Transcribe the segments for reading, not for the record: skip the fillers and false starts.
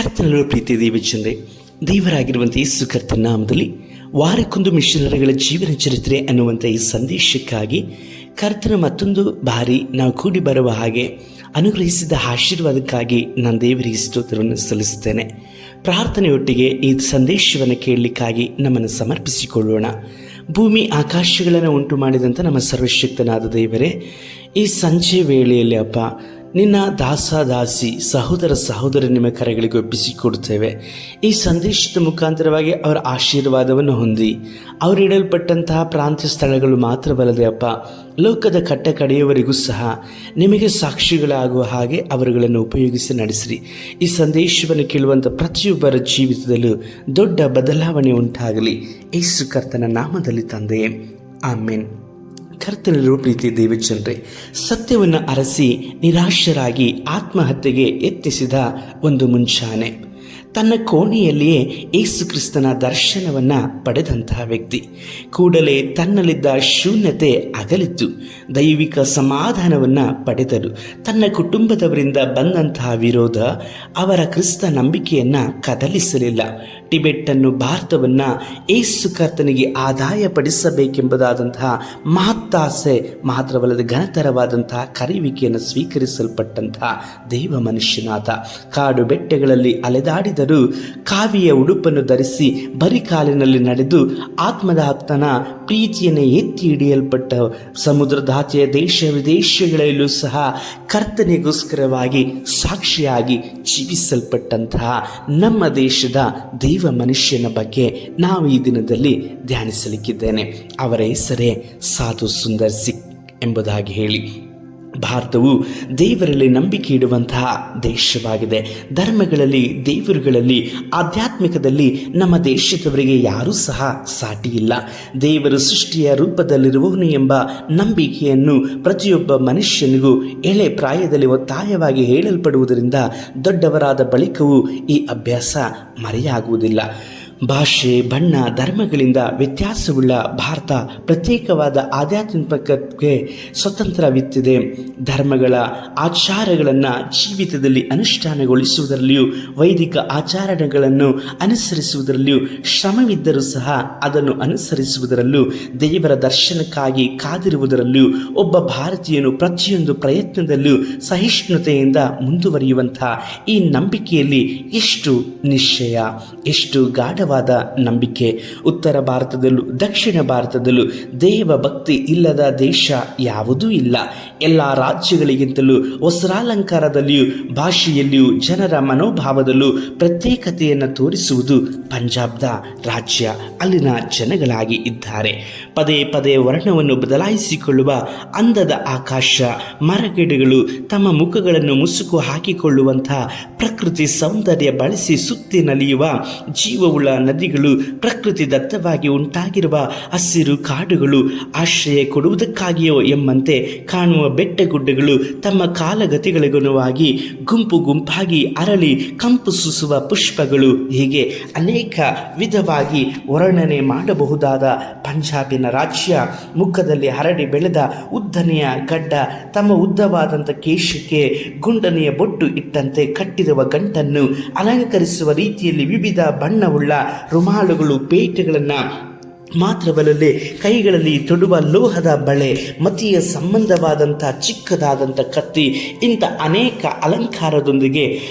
ಕರ್ತನಲ್ಲಿರುವ ಪ್ರೀತಿ ದೇವಜನರೇ, ದೇವರಾಗಿರುವಂಥ ಯೇಸು ಕರ್ತನ ನಾಮದಲ್ಲಿ ವಾರಕ್ಕೊಂದು ಮಿಷನರಿಗಳ ಜೀವನ ಚರಿತ್ರೆ ಅನ್ನುವಂಥ ಈ ಸಂದೇಶಕ್ಕಾಗಿ ಕರ್ತನ ಮತ್ತೊಂದು ಬಾರಿ ನಾವು ಕೂಡಿ ಬರುವ ಹಾಗೆ ಅನುಗ್ರಹಿಸಿದ ಆಶೀರ್ವಾದಕ್ಕಾಗಿ ನಾನು ದೇವರಿಗೆ ಸ್ತೋತ್ರವನ್ನು ಸಲ್ಲಿಸುತ್ತೇನೆ. ಪ್ರಾರ್ಥನೆಯೊಟ್ಟಿಗೆ ಈ ಸಂದೇಶವನ್ನು ಕೇಳಲಿಕ್ಕಾಗಿ ನಮ್ಮನ್ನು ಸಮರ್ಪಿಸಿಕೊಳ್ಳೋಣ. ಭೂಮಿ ಆಕಾಶಗಳನ್ನು ಉಂಟು ಮಾಡಿದಂಥ ನಮ್ಮ ಸರ್ವಶಕ್ತನಾದ ದೇವರೇ, ಈ ಸಂಜೆ ವೇಳೆಯಲ್ಲಿ ಅಪ್ಪ ನಿನ್ನ ದಾಸಿ ಸಹೋದರ ನಿಮ್ಮ ಕರೆಗಳಿಗೆ ಒಪ್ಪಿಸಿಕೊಡುತ್ತೇವೆ. ಈ ಸಂದೇಶದ ಮುಖಾಂತರವಾಗಿ ಅವರ ಆಶೀರ್ವಾದವನ್ನು ಹೊಂದಿ ಅವರು ಇಡಲ್ಪಟ್ಟಂತಹ ಪ್ರಾಂತ್ಯ ಸ್ಥಳಗಳು ಮಾತ್ರವಲ್ಲದೆ ಅಪ್ಪ, ಲೋಕದ ಕಟ್ಟ ಕಡೆಯವರೆಗೂ ಸಹ ನಿಮಗೆ ಸಾಕ್ಷಿಗಳಾಗುವ ಹಾಗೆ ಅವರುಗಳನ್ನು ಉಪಯೋಗಿಸಿ ನಡೆಸಿರಿ. ಈ ಸಂದೇಶವನ್ನು ಕೇಳುವಂಥ ಪ್ರತಿಯೊಬ್ಬರ ಜೀವಿತದಲ್ಲೂ ದೊಡ್ಡ ಬದಲಾವಣೆ ಉಂಟಾಗಲಿ. ಯೇಸು ಕರ್ತನ ನಾಮದಲ್ಲಿ ತಂದೆಯೇ, ಆಮೇನ್. ಕರ್ತನಲ್ಲಿರುವ ಪ್ರೀತಿ ದೇವಜನರೇ, ಸತ್ಯವನ್ನು ಅರಸಿ ನಿರಾಶರಾಗಿ ಆತ್ಮಹತ್ಯೆಗೆ ಯತ್ನಿಸಿದ ಒಂದು ಮುಂಚಾನೆ ತನ್ನ ಕೋಣೆಯಲ್ಲಿಯೇ ಯೇಸು ಕ್ರಿಸ್ತನ ದರ್ಶನವನ್ನು ಪಡೆದಂತಹ ವ್ಯಕ್ತಿ ಕೂಡಲೇ ತನ್ನಲ್ಲಿದ್ದ ಶೂನ್ಯತೆ ಅಗಲಿತು. ದೈವಿಕ ಸಮಾಧಾನವನ್ನು ಪಡೆದರು. ತನ್ನ ಕುಟುಂಬದವರಿಂದ ಬಂದಂತಹ ವಿರೋಧ ಅವರ ಕ್ರಿಸ್ತ ನಂಬಿಕೆಯನ್ನು ಕದಲಿಸಲಿಲ್ಲ. ಟಿಬೆಟ್ಟನ್ನು ಭಾರತವನ್ನು ಯೇಸು ಕರ್ತನಿಗೆ ಆದಾಯಪಡಿಸಬೇಕೆಂಬುದಾದಂತಹ ಮಹತ್ತಾಸೆ ಮಾತ್ರವಲ್ಲದೆ ಘನತರವಾದಂತಹ ಕರೆಯುವಿಕೆಯನ್ನು ಸ್ವೀಕರಿಸಲ್ಪಟ್ಟಂತಹ ದೈವ ಮನುಷ್ಯನಾದ ಕಾಡು ಬೆಟ್ಟಗಳಲ್ಲಿ ಅಲೆದಾಡಿದ ಕಾವಿಯ ಉಡುಪನ್ನು ಧರಿಸಿ ಬರಿಕಾಲಿನಲ್ಲಿ ನಡೆದು ಆತ್ಮದಾತನ ಪ್ರೀತಿಯನ್ನು ಎತ್ತಿ ಹಿಡಿಯಲ್ಪಟ್ಟ ಸಮುದ್ರದಾಚೆಯ ದೇಶ ವಿದೇಶಗಳಲ್ಲೂ ಸಹ ಕರ್ತನಿಗೋಸ್ಕರವಾಗಿ ಸಾಕ್ಷಿಯಾಗಿ ಜೀವಿಸಲ್ಪಟ್ಟಂತಹ ನಮ್ಮ ದೇಶದ ದೈವ ಮನುಷ್ಯನ ಬಗ್ಗೆ ನಾವು ಈ ದಿನದಲ್ಲಿ ಧ್ಯಾನಿಸಲಿಕ್ಕಿದ್ದೇನೆ. ಅವರ ಹೆಸರೇ ಸಾಧು ಸುಂದರ್ ಸಿಂಗ್ ಎಂಬುದಾಗಿ ಹೇಳಿ. ಭಾರತವು ದೇವರಲ್ಲಿ ನಂಬಿಕೆ ಇಡುವಂತಹ ದೇಶವಾಗಿದೆ. ಧರ್ಮಗಳಲ್ಲಿ, ದೇವರುಗಳಲ್ಲಿ, ಆಧ್ಯಾತ್ಮಿಕದಲ್ಲಿ ನಮ್ಮ ದೇಶದವರಿಗೆ ಯಾರೂ ಸಹ ಸಾಟಿ ಇಲ್ಲ. ದೇವರು ಸೃಷ್ಟಿಯ ರೂಪದಲ್ಲಿರುವವನು ಎಂಬ ನಂಬಿಕೆಯನ್ನು ಪ್ರತಿಯೊಬ್ಬ ಮನುಷ್ಯನಿಗೂ ಎಳೆ ಪ್ರಾಯದಲ್ಲಿ ಒತ್ತಾಯವಾಗಿ ಹೇಳಲ್ಪಡುವುದರಿಂದ ದೊಡ್ಡವರಾದ ಬಳಿಕವೂ ಈ ಅಭ್ಯಾಸ ಮರೆಯಾಗುವುದಿಲ್ಲ. ಭಾಷೆ, ಬಣ್ಣ, ಧರ್ಮಗಳಿಂದ ವ್ಯತ್ಯಾಸವುಳ್ಳ ಭಾರತ ಪ್ರತ್ಯೇಕವಾದ ಆಧ್ಯಾತ್ಮಿಕಕ್ಕೆ ಸ್ವತಂತ್ರವಿತ್ತಿದೆ. ಧರ್ಮಗಳ ಆಚಾರಗಳನ್ನು ಜೀವಿತದಲ್ಲಿ ಅನುಷ್ಠಾನಗೊಳಿಸುವುದರಲ್ಲಿಯೂ ವೈದಿಕ ಆಚರಣೆಗಳನ್ನು ಅನುಸರಿಸುವುದರಲ್ಲಿಯೂ ಶ್ರಮವಿದ್ದರೂ ಸಹ ಅದನ್ನು ಅನುಸರಿಸುವುದರಲ್ಲೂ ದೇವರ ದರ್ಶನಕ್ಕಾಗಿ ಕಾದಿರುವುದರಲ್ಲಿಯೂ ಒಬ್ಬ ಭಾರತೀಯನು ಪ್ರತಿಯೊಂದು ಪ್ರಯತ್ನದಲ್ಲೂ ಸಹಿಷ್ಣುತೆಯಿಂದ ಮುಂದುವರಿಯುವಂಥ ಈ ನಂಬಿಕೆಯಲ್ಲಿ ಎಷ್ಟು ನಿಶ್ಚಯ, ಎಷ್ಟು ಗಾಢ ನಂಬಿಕೆ. ಉತ್ತರ ಭಾರತದಲ್ಲೂ ದಕ್ಷಿಣ ಭಾರತದಲ್ಲೂ ದೇವ ಭಕ್ತಿ ಇಲ್ಲದ ದೇಶ ಯಾವುದೂ ಇಲ್ಲ. ಎಲ್ಲ ರಾಜ್ಯಗಳಿಗಿಂತಲೂ ವಸ್ತ್ರಾಲಂಕಾರದಲ್ಲಿಯೂ ಭಾಷೆಯಲ್ಲಿಯೂ ಜನರ ಮನೋಭಾವದಲ್ಲೂ ಪ್ರತ್ಯೇಕತೆಯನ್ನು ತೋರಿಸುವುದು ಪಂಜಾಬ್ದ ರಾಜ್ಯ. ಅಲ್ಲಿನ ಜನಗಳಾಗಿ ಇದ್ದಾರೆ. ಪದೇ ಪದೇ ವರ್ಣವನ್ನು ಬದಲಾಯಿಸಿಕೊಳ್ಳುವ ಅಂದದ ಆಕಾಶ, ಮರಗಿಡಗಳು, ತಮ್ಮ ಮುಖಗಳನ್ನು ಮುಸುಕು ಹಾಕಿಕೊಳ್ಳುವಂತಹ ಪ್ರಕೃತಿ ಸೌಂದರ್ಯ ಬಳಸಿ ಸುತ್ತಿ ನಲಿಯುವ ಜೀವವುಳ್ಳ ನದಿಗಳು, ಪ್ರಕೃತಿ ದತ್ತವಾಗಿ ಉಂಟಾಗಿರುವ ಹಸಿರು ಕಾಡುಗಳು, ಆಶ್ರಯ ಕೊಡುವುದಕ್ಕಾಗಿಯೋ ಎಂಬಂತೆ ಕಾಣುವ ಬೆಟ್ಟಗುಡ್ಡಗಳು, ತಮ್ಮ ಕಾಲಗತಿಗಳಿಗನುವಾಗಿ ಗುಂಪು ಗುಂಪಾಗಿ ಅರಳಿ ಕಂಪು ಸೂಸುವ ಪುಷ್ಪಗಳು, ಹೀಗೆ ಅನೇಕ ವಿಧವಾಗಿ ವರ್ಣನೆ ಮಾಡಬಹುದಾದ ಪಂಜಾಬಿನ ರಾಜ್ಯ. ಮುಖದಲ್ಲಿ ಹರಡಿ ಬೆಳೆದ ಉದ್ದನೆಯ ಗಡ್ಡ, ತಮ್ಮ ಉದ್ದವಾದಂಥ ಕೇಶಕ್ಕೆ ಗುಂಡನೆಯ ಬೊಟ್ಟು ಇಟ್ಟಂತೆ ಕಟ್ಟಿರುವ ಗಂಟನ್ನು ಅಲಂಕರಿಸುವ ರೀತಿಯಲ್ಲಿ ವಿವಿಧ ಬಣ್ಣವುಳ್ಳ ರುಮಾಳುಗಳು, ಪೇಟೆಗಳನ್ನು ಮಾತ್ರವಲ್ಲದೆ ಕೈಗಳಲ್ಲಿ ತೊಡುವ ಲೋಹದ ಬಳೆ, ಮತೀಯ ಸಂಬಂಧವಾದಂಥ ಚಿಕ್ಕದಾದಂಥ ಕತ್ತಿ, ಇಂಥ ಅನೇಕ ಅಲಂಕಾರದೊಂದಿಗೆ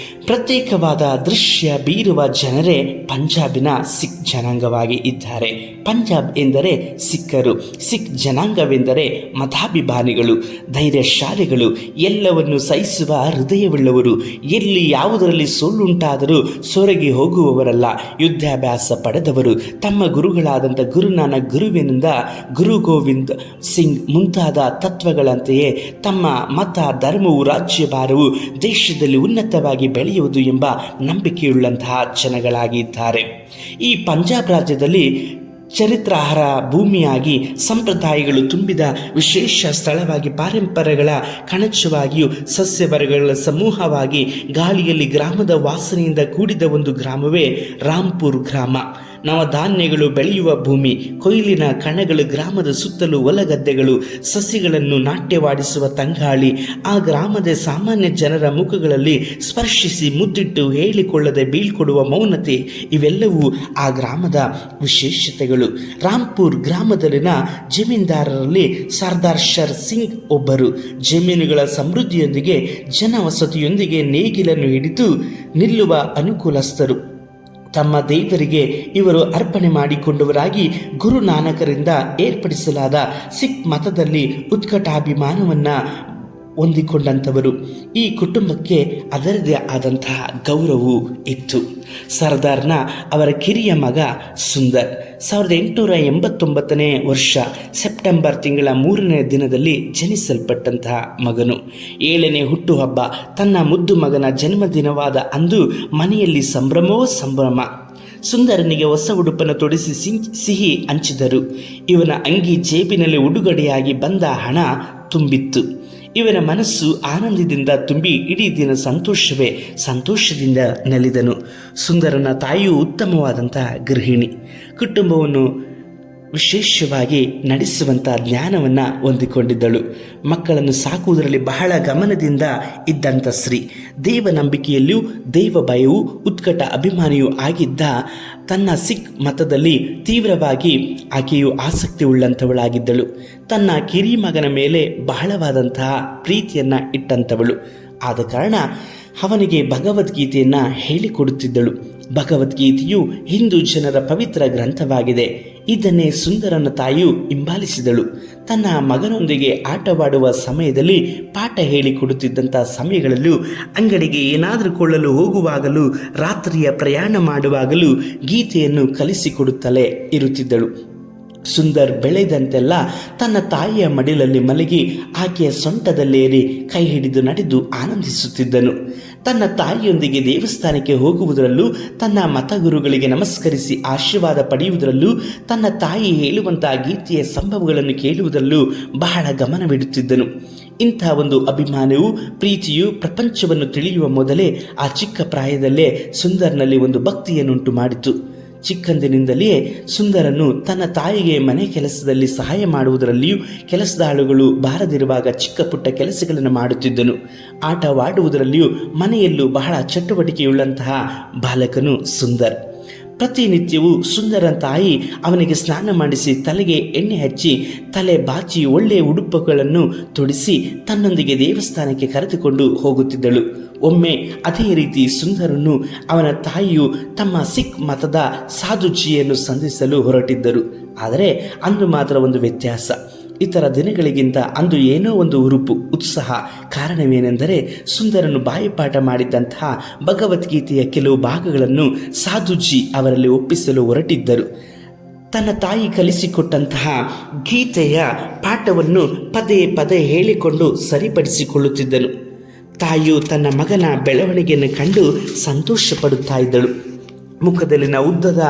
ಪ್ರತ್ಯೇಕವಾದ ದೃಶ್ಯ ಬೀರುವ ಜನರೇ ಪಂಜಾಬಿನ ಸಿಖ್ ಜನಾಂಗವಾಗಿ ಇದ್ದಾರೆ. ಪಂಜಾಬ್ ಎಂದರೆ ಸಿಖ್ಖರು, ಸಿಖ್ ಜನಾಂಗವೆಂದರೆ ಮತಾಭಿಮಾನಿಗಳು, ಧೈರ್ಯಶಾಲಿಗಳು, ಎಲ್ಲವನ್ನು ಸಹಿಸುವ ಹೃದಯವುಳ್ಳವರು, ಎಲ್ಲಿ ಯಾವುದರಲ್ಲಿ ಸೋಲುಂಟಾದರೂ ಸೊರಗಿ ಹೋಗುವವರಲ್ಲ, ಯುದ್ಧಾಭ್ಯಾಸ ಪಡೆದವರು. ತಮ್ಮ ಗುರುಗಳಾದಂಥ ಗುರುನಾನಕ್ ಗುರುವಿನಿಂದ ಗುರು ಗೋವಿಂದ್ ಸಿಂಗ್ ಮುಂತಾದ ತತ್ವಗಳಂತೆಯೇ ತಮ್ಮ ಮತ, ಧರ್ಮವು, ರಾಜ್ಯಭಾರವು ದೇಶದಲ್ಲಿ ಉನ್ನತವಾಗಿ ಬೆಳೆಯುವುದು ಎಂಬ ನಂಬಿಕೆಯುಳ್ಳಂತಹ ಜನಗಳಾಗಿದ್ದಾರೆ. ಈ ಪಂಜಾಬ್ ರಾಜ್ಯದಲ್ಲಿ ಚರಿತ್ರಾರ್ಹ ಭೂಮಿಯಾಗಿ ಸಂಪ್ರದಾಯಗಳು ತುಂಬಿದ ವಿಶೇಷ ಸ್ಥಳವಾಗಿ ಪಾರಂಪರ್ಯಗಳ ಕಣಜವಾಗಿಯೂ ಸಸ್ಯವರ್ಗಗಳ ಸಮೂಹವಾಗಿ ಗಾಳಿಯಲ್ಲಿ ಗ್ರಾಮದ ವಾಸನೆಯಿಂದ ಕೂಡಿದ ಒಂದು ಗ್ರಾಮವೇ ರಾಂಪುರ್ ಗ್ರಾಮ. ನವಧಾನ್ಯಗಳು ಬೆಳೆಯುವ ಭೂಮಿ, ಕೊಯ್ಲಿನ ಕಣಗಳು, ಗ್ರಾಮದ ಸುತ್ತಲೂ ಹೊಲಗದ್ದೆಗಳು, ಸಸಿಗಳನ್ನು ನಾಟ್ಯವಾಡಿಸುವ ತಂಗಾಳಿ, ಆ ಗ್ರಾಮದ ಸಾಮಾನ್ಯ ಜನರ ಮುಖಗಳಲ್ಲಿ ಸ್ಪರ್ಶಿಸಿ ಮುದ್ದಿಟ್ಟು ಹೇಳಿಕೊಳ್ಳದೆ ಬೀಳ್ಕೊಡುವ ಮೌನತೆ, ಇವೆಲ್ಲವೂ ಆ ಗ್ರಾಮದ ವಿಶೇಷತೆಗಳು. ರಾಂಪುರ್ ಗ್ರಾಮದಲ್ಲಿನ ಜಮೀನ್ದಾರರಲ್ಲಿ ಸರ್ದಾರ್ ಶರ್ ಸಿಂಗ್ ಒಬ್ಬರು. ಜಮೀನುಗಳ ಸಮೃದ್ಧಿಯೊಂದಿಗೆ ಜನವಸತಿಯೊಂದಿಗೆ ನೇಗಿಲನ್ನು ಹಿಡಿದು ನಿಲ್ಲುವ ಅನುಕೂಲಸ್ಥರು. ತಮ್ಮ ದೇವರಿಗೆ ಇವರು ಅರ್ಪಣೆ ಮಾಡಿಕೊಂಡವರಾಗಿ ಗುರುನಾನಕರಿಂದ ಏರ್ಪಡಿಸಲಾದ ಸಿಖ್ ಮತದಲ್ಲಿ ಉತ್ಕಟಾಭಿಮಾನವನ್ನು ಹೊಂದಿಕೊಂಡಂಥವರು. ಈ ಕುಟುಂಬಕ್ಕೆ ಅದರದೇ ಆದಂತಹ ಗೌರವವೂ ಇತ್ತು. ಸರ್ದಾರ್ನ ಅವರ ಕಿರಿಯ ಮಗ ಸುಂದರ್ 1889 ವರ್ಷ ಸೆಪ್ಟೆಂಬರ್ ತಿಂಗಳ 3ನೇ ದಿನದಲ್ಲಿ ಜನಿಸಲ್ಪಟ್ಟಂತಹ ಮಗನು. 7ನೇ ಹುಟ್ಟುಹಬ್ಬ ತನ್ನ ಮುದ್ದು ಮಗನ ಜನ್ಮದಿನವಾದ ಅಂದು ಮನೆಯಲ್ಲಿ ಸಂಭ್ರಮವೋ ಸಂಭ್ರಮ. ಸುಂದರನಿಗೆ ಹೊಸ ಉಡುಪನ್ನು ತೊಡಿಸಿ ಸಿಹಿ ಹಂಚಿದರು. ಇವನ ಅಂಗಿ ಜೇಬಿನಲ್ಲಿ ಉಡುಗೊರೆಯಾಗಿ ಬಂದ ಹಣ ತುಂಬಿತ್ತು. ಇವನ ಮನಸ್ಸು ಆನಂದದಿಂದ ತುಂಬಿ ಇಡೀ ದಿನ ಸಂತೋಷದಿಂದ ನಲಿದನು. ಸುಂದರನ ತಾಯಿಯು ಉತ್ತಮವಾದಂತಹ ಗೃಹಿಣಿ, ಕುಟುಂಬವನ್ನು ವಿಶೇಷವಾಗಿ ನಡೆಸುವಂಥ ಜ್ಞಾನವನ್ನು ಹೊಂದಿಕೊಂಡಿದ್ದಳು. ಮಕ್ಕಳನ್ನು ಸಾಕುವುದರಲ್ಲಿ ಬಹಳ ಗಮನದಿಂದ ಇದ್ದಂಥ ಸ್ತ್ರೀ, ದೇವ ನಂಬಿಕೆಯಲ್ಲಿಯೂ ದೈವ ಭಯವೂ ಉತ್ಕಟ ಅಭಿಮಾನಿಯೂ ಆಗಿದ್ದ. ತನ್ನ ಸಿಖ್ ಮತದಲ್ಲಿ ತೀವ್ರವಾಗಿ ಆಕೆಯು ಆಸಕ್ತಿ ಉಳ್ಳಂಥವಳಾಗಿದ್ದಳು. ತನ್ನ ಕಿರಿ ಮಗನ ಮೇಲೆ ಬಹಳವಾದಂತಹ ಪ್ರೀತಿಯನ್ನು ಇಟ್ಟಂಥವಳು. ಆದ ಕಾರಣ ಅವನಿಗೆ ಭಗವದ್ಗೀತೆಯನ್ನು ಹೇಳಿಕೊಡುತ್ತಿದ್ದಳು. ಭಗವದ್ಗೀತೆಯು ಹಿಂದೂ ಜನರ ಪವಿತ್ರ ಗ್ರಂಥವಾಗಿದೆ. ಇದನ್ನೇ ಸುಂದರನ ತಾಯಿಯು ಹಿಂಬಾಲಿಸಿದಳು. ತನ್ನ ಮಗನೊಂದಿಗೆ ಆಟವಾಡುವ ಸಮಯದಲ್ಲಿ, ಪಾಠ ಹೇಳಿಕೊಡುತ್ತಿದ್ದಂಥ ಸಮಯಗಳಲ್ಲೂ, ಅಂಗಡಿಗೆ ಏನಾದರೂ ಕೊಳ್ಳಲು ಹೋಗುವಾಗಲೂ, ರಾತ್ರಿಯ ಪ್ರಯಾಣ ಮಾಡುವಾಗಲೂ ಗೀತೆಯನ್ನು ಕಲಿಸಿಕೊಡುತ್ತಲೇ ಇರುತ್ತಿದ್ದಳು. ಸುಂದರ್ ಬೆಳೆದಂತೆಲ್ಲ ತನ್ನ ತಾಯಿಯ ಮಡಿಲಲ್ಲಿ ಮಲಗಿ ಆಕೆಯ ಸೊಂಟದಲ್ಲೇರಿ ಕೈ ಹಿಡಿದು ನಡೆದು ಆನಂದಿಸುತ್ತಿದ್ದನು. ತನ್ನ ತಾಯಿಯೊಂದಿಗೆ ದೇವಸ್ಥಾನಕ್ಕೆ ಹೋಗುವುದರಲ್ಲೂ, ತನ್ನ ಮತಗುರುಗಳಿಗೆ ನಮಸ್ಕರಿಸಿ ಆಶೀರ್ವಾದ ಪಡೆಯುವುದರಲ್ಲೂ, ತನ್ನ ತಾಯಿ ಹೇಳುವಂತಹ ಗೀತೆಯ ಸಂಭವಗಳನ್ನು ಕೇಳುವುದರಲ್ಲೂ ಬಹಳ ಗಮನವಿಡುತ್ತಿದ್ದನು. ಇಂಥ ಒಂದು ಅಭಿಮಾನವೂ ಪ್ರೀತಿಯು ಪ್ರಪಂಚವನ್ನು ತಿಳಿಯುವ ಮೊದಲೇ ಆ ಚಿಕ್ಕ ಪ್ರಾಯದಲ್ಲೇ ಸುಂದರ್ನಲ್ಲಿ ಒಂದು ಭಕ್ತಿಯನ್ನುಂಟು ಮಾಡಿತು. ಚಿಕ್ಕಂದಿನಿಂದಲೇ ಸುಂದರನು ತನ್ನ ತಾಯಿಗೆ ಮನೆ ಕೆಲಸದಲ್ಲಿ ಸಹಾಯ ಮಾಡುವುದರಲ್ಲಿಯೂ, ಕೆಲಸದಾಳುಗಳು ಬಾರದಿರುವಾಗ ಚಿಕ್ಕ ಪುಟ್ಟ ಕೆಲಸಗಳನ್ನು ಮಾಡುತ್ತಿದ್ದನು. ಆಟವಾಡುವುದರಲ್ಲಿಯೂ ಮನೆಯಲ್ಲೂ ಬಹಳ ಚಟುವಟಿಕೆಯುಳ್ಳಂತಹ ಬಾಲಕನು ಸುಂದರ್. ಪ್ರತಿನಿತ್ಯವೂ ಸುಂದರನ ತಾಯಿ ಅವನಿಗೆ ಸ್ನಾನ ಮಾಡಿಸಿ ತಲೆಗೆ ಎಣ್ಣೆ ಹಚ್ಚಿ ತಲೆ ಬಾಚಿ ಒಳ್ಳೆಯ ಉಡುಪುಗಳನ್ನು ತೊಡಿಸಿ ತನ್ನೊಂದಿಗೆ ದೇವಸ್ಥಾನಕ್ಕೆ ಕರೆದುಕೊಂಡು ಹೋಗುತ್ತಿದ್ದಳು. ಒಮ್ಮೆ ಅದೇ ರೀತಿ ಸುಂದರನು ಅವನ ತಾಯಿಯು ತಮ್ಮ ಸಿಖ್ ಮತದ ಸಾಧುಜಿಯನ್ನು ಸಂಧಿಸಲು ಹೊರಟಿದ್ದರು. ಆದರೆ ಅಂದು ಮಾತ್ರ ಒಂದು ವ್ಯತ್ಯಾಸ. ಇತರ ದಿನಗಳಿಗಿಂತ ಅಂದು ಏನೋ ಒಂದು ಹುರುಪು, ಉತ್ಸಾಹ. ಕಾರಣವೇನೆಂದರೆ ಸುಂದರನು ಬಾಯಿಪಾಠ ಮಾಡಿದ್ದಂತಹ ಭಗವದ್ಗೀತೆಯ ಕೆಲವು ಭಾಗಗಳನ್ನು ಸಾಧುಜಿ ಅವರಲ್ಲಿ ಒಪ್ಪಿಸಲು ಹೊರಟಿದ್ದರು. ತನ್ನ ತಾಯಿ ಕಲಿಸಿಕೊಟ್ಟಂತಹ ಗೀತೆಯ ಪಾಠವನ್ನು ಪದೇ ಪದೇ ಹೇಳಿಕೊಂಡು ಸರಿಪಡಿಸಿಕೊಳ್ಳುತ್ತಿದ್ದನು. ತಾಯಿಯು ತನ್ನ ಮಗನ ಬೆಳವಣಿಗೆಯನ್ನು ಕಂಡು ಸಂತೋಷ ಪಡುತ್ತಾ ಇದ್ದಳು. ಮುಖದಲ್ಲಿನ ಉದ್ದದ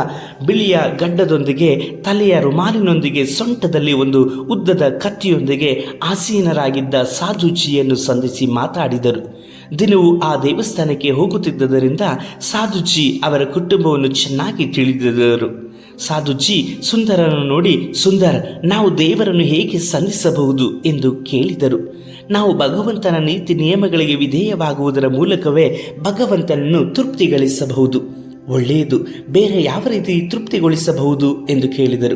ಬಿಳಿಯ ಗಡ್ಡದೊಂದಿಗೆ, ತಲೆಯ ರುಮಾಲಿನೊಂದಿಗೆ, ಸೊಂಟದಲ್ಲಿ ಒಂದು ಉದ್ದದ ಕತ್ತಿಯೊಂದಿಗೆ ಆಸೀನರಾಗಿದ್ದ ಸಾಧುಜಿಯನ್ನು ಸಂಧಿಸಿ ಮಾತಾಡಿದರು. ದಿನವೂ ಆ ದೇವಸ್ಥಾನಕ್ಕೆ ಹೋಗುತ್ತಿದ್ದರಿಂದ ಸಾಧುಜಿ ಅವರ ಕುಟುಂಬವನ್ನು ಚೆನ್ನಾಗಿ ತಿಳಿದಿದ್ದರು. ಸಾಧುಜಿ ಸುಂದರನನ್ನು ನೋಡಿ, ಸುಂದರ್, ನಾವು ದೇವರನ್ನು ಹೇಗೆ ಸಂಧಿಸಬಹುದು ಎಂದು ಕೇಳಿದರು. ನಾವು ಭಗವಂತನ ನೀತಿ ನಿಯಮಗಳಿಗೆ ವಿಧೇಯವಾಗುವುದರ ಮೂಲಕವೇ ಭಗವಂತನನ್ನು ತೃಪ್ತಿಗೊಳಿಸಬಹುದು. ಒಳ್ಳೆಯದು, ಬೇರೆ ಯಾವ ರೀತಿ ತೃಪ್ತಿಗೊಳಿಸಬಹುದು ಎಂದು ಕೇಳಿದರು.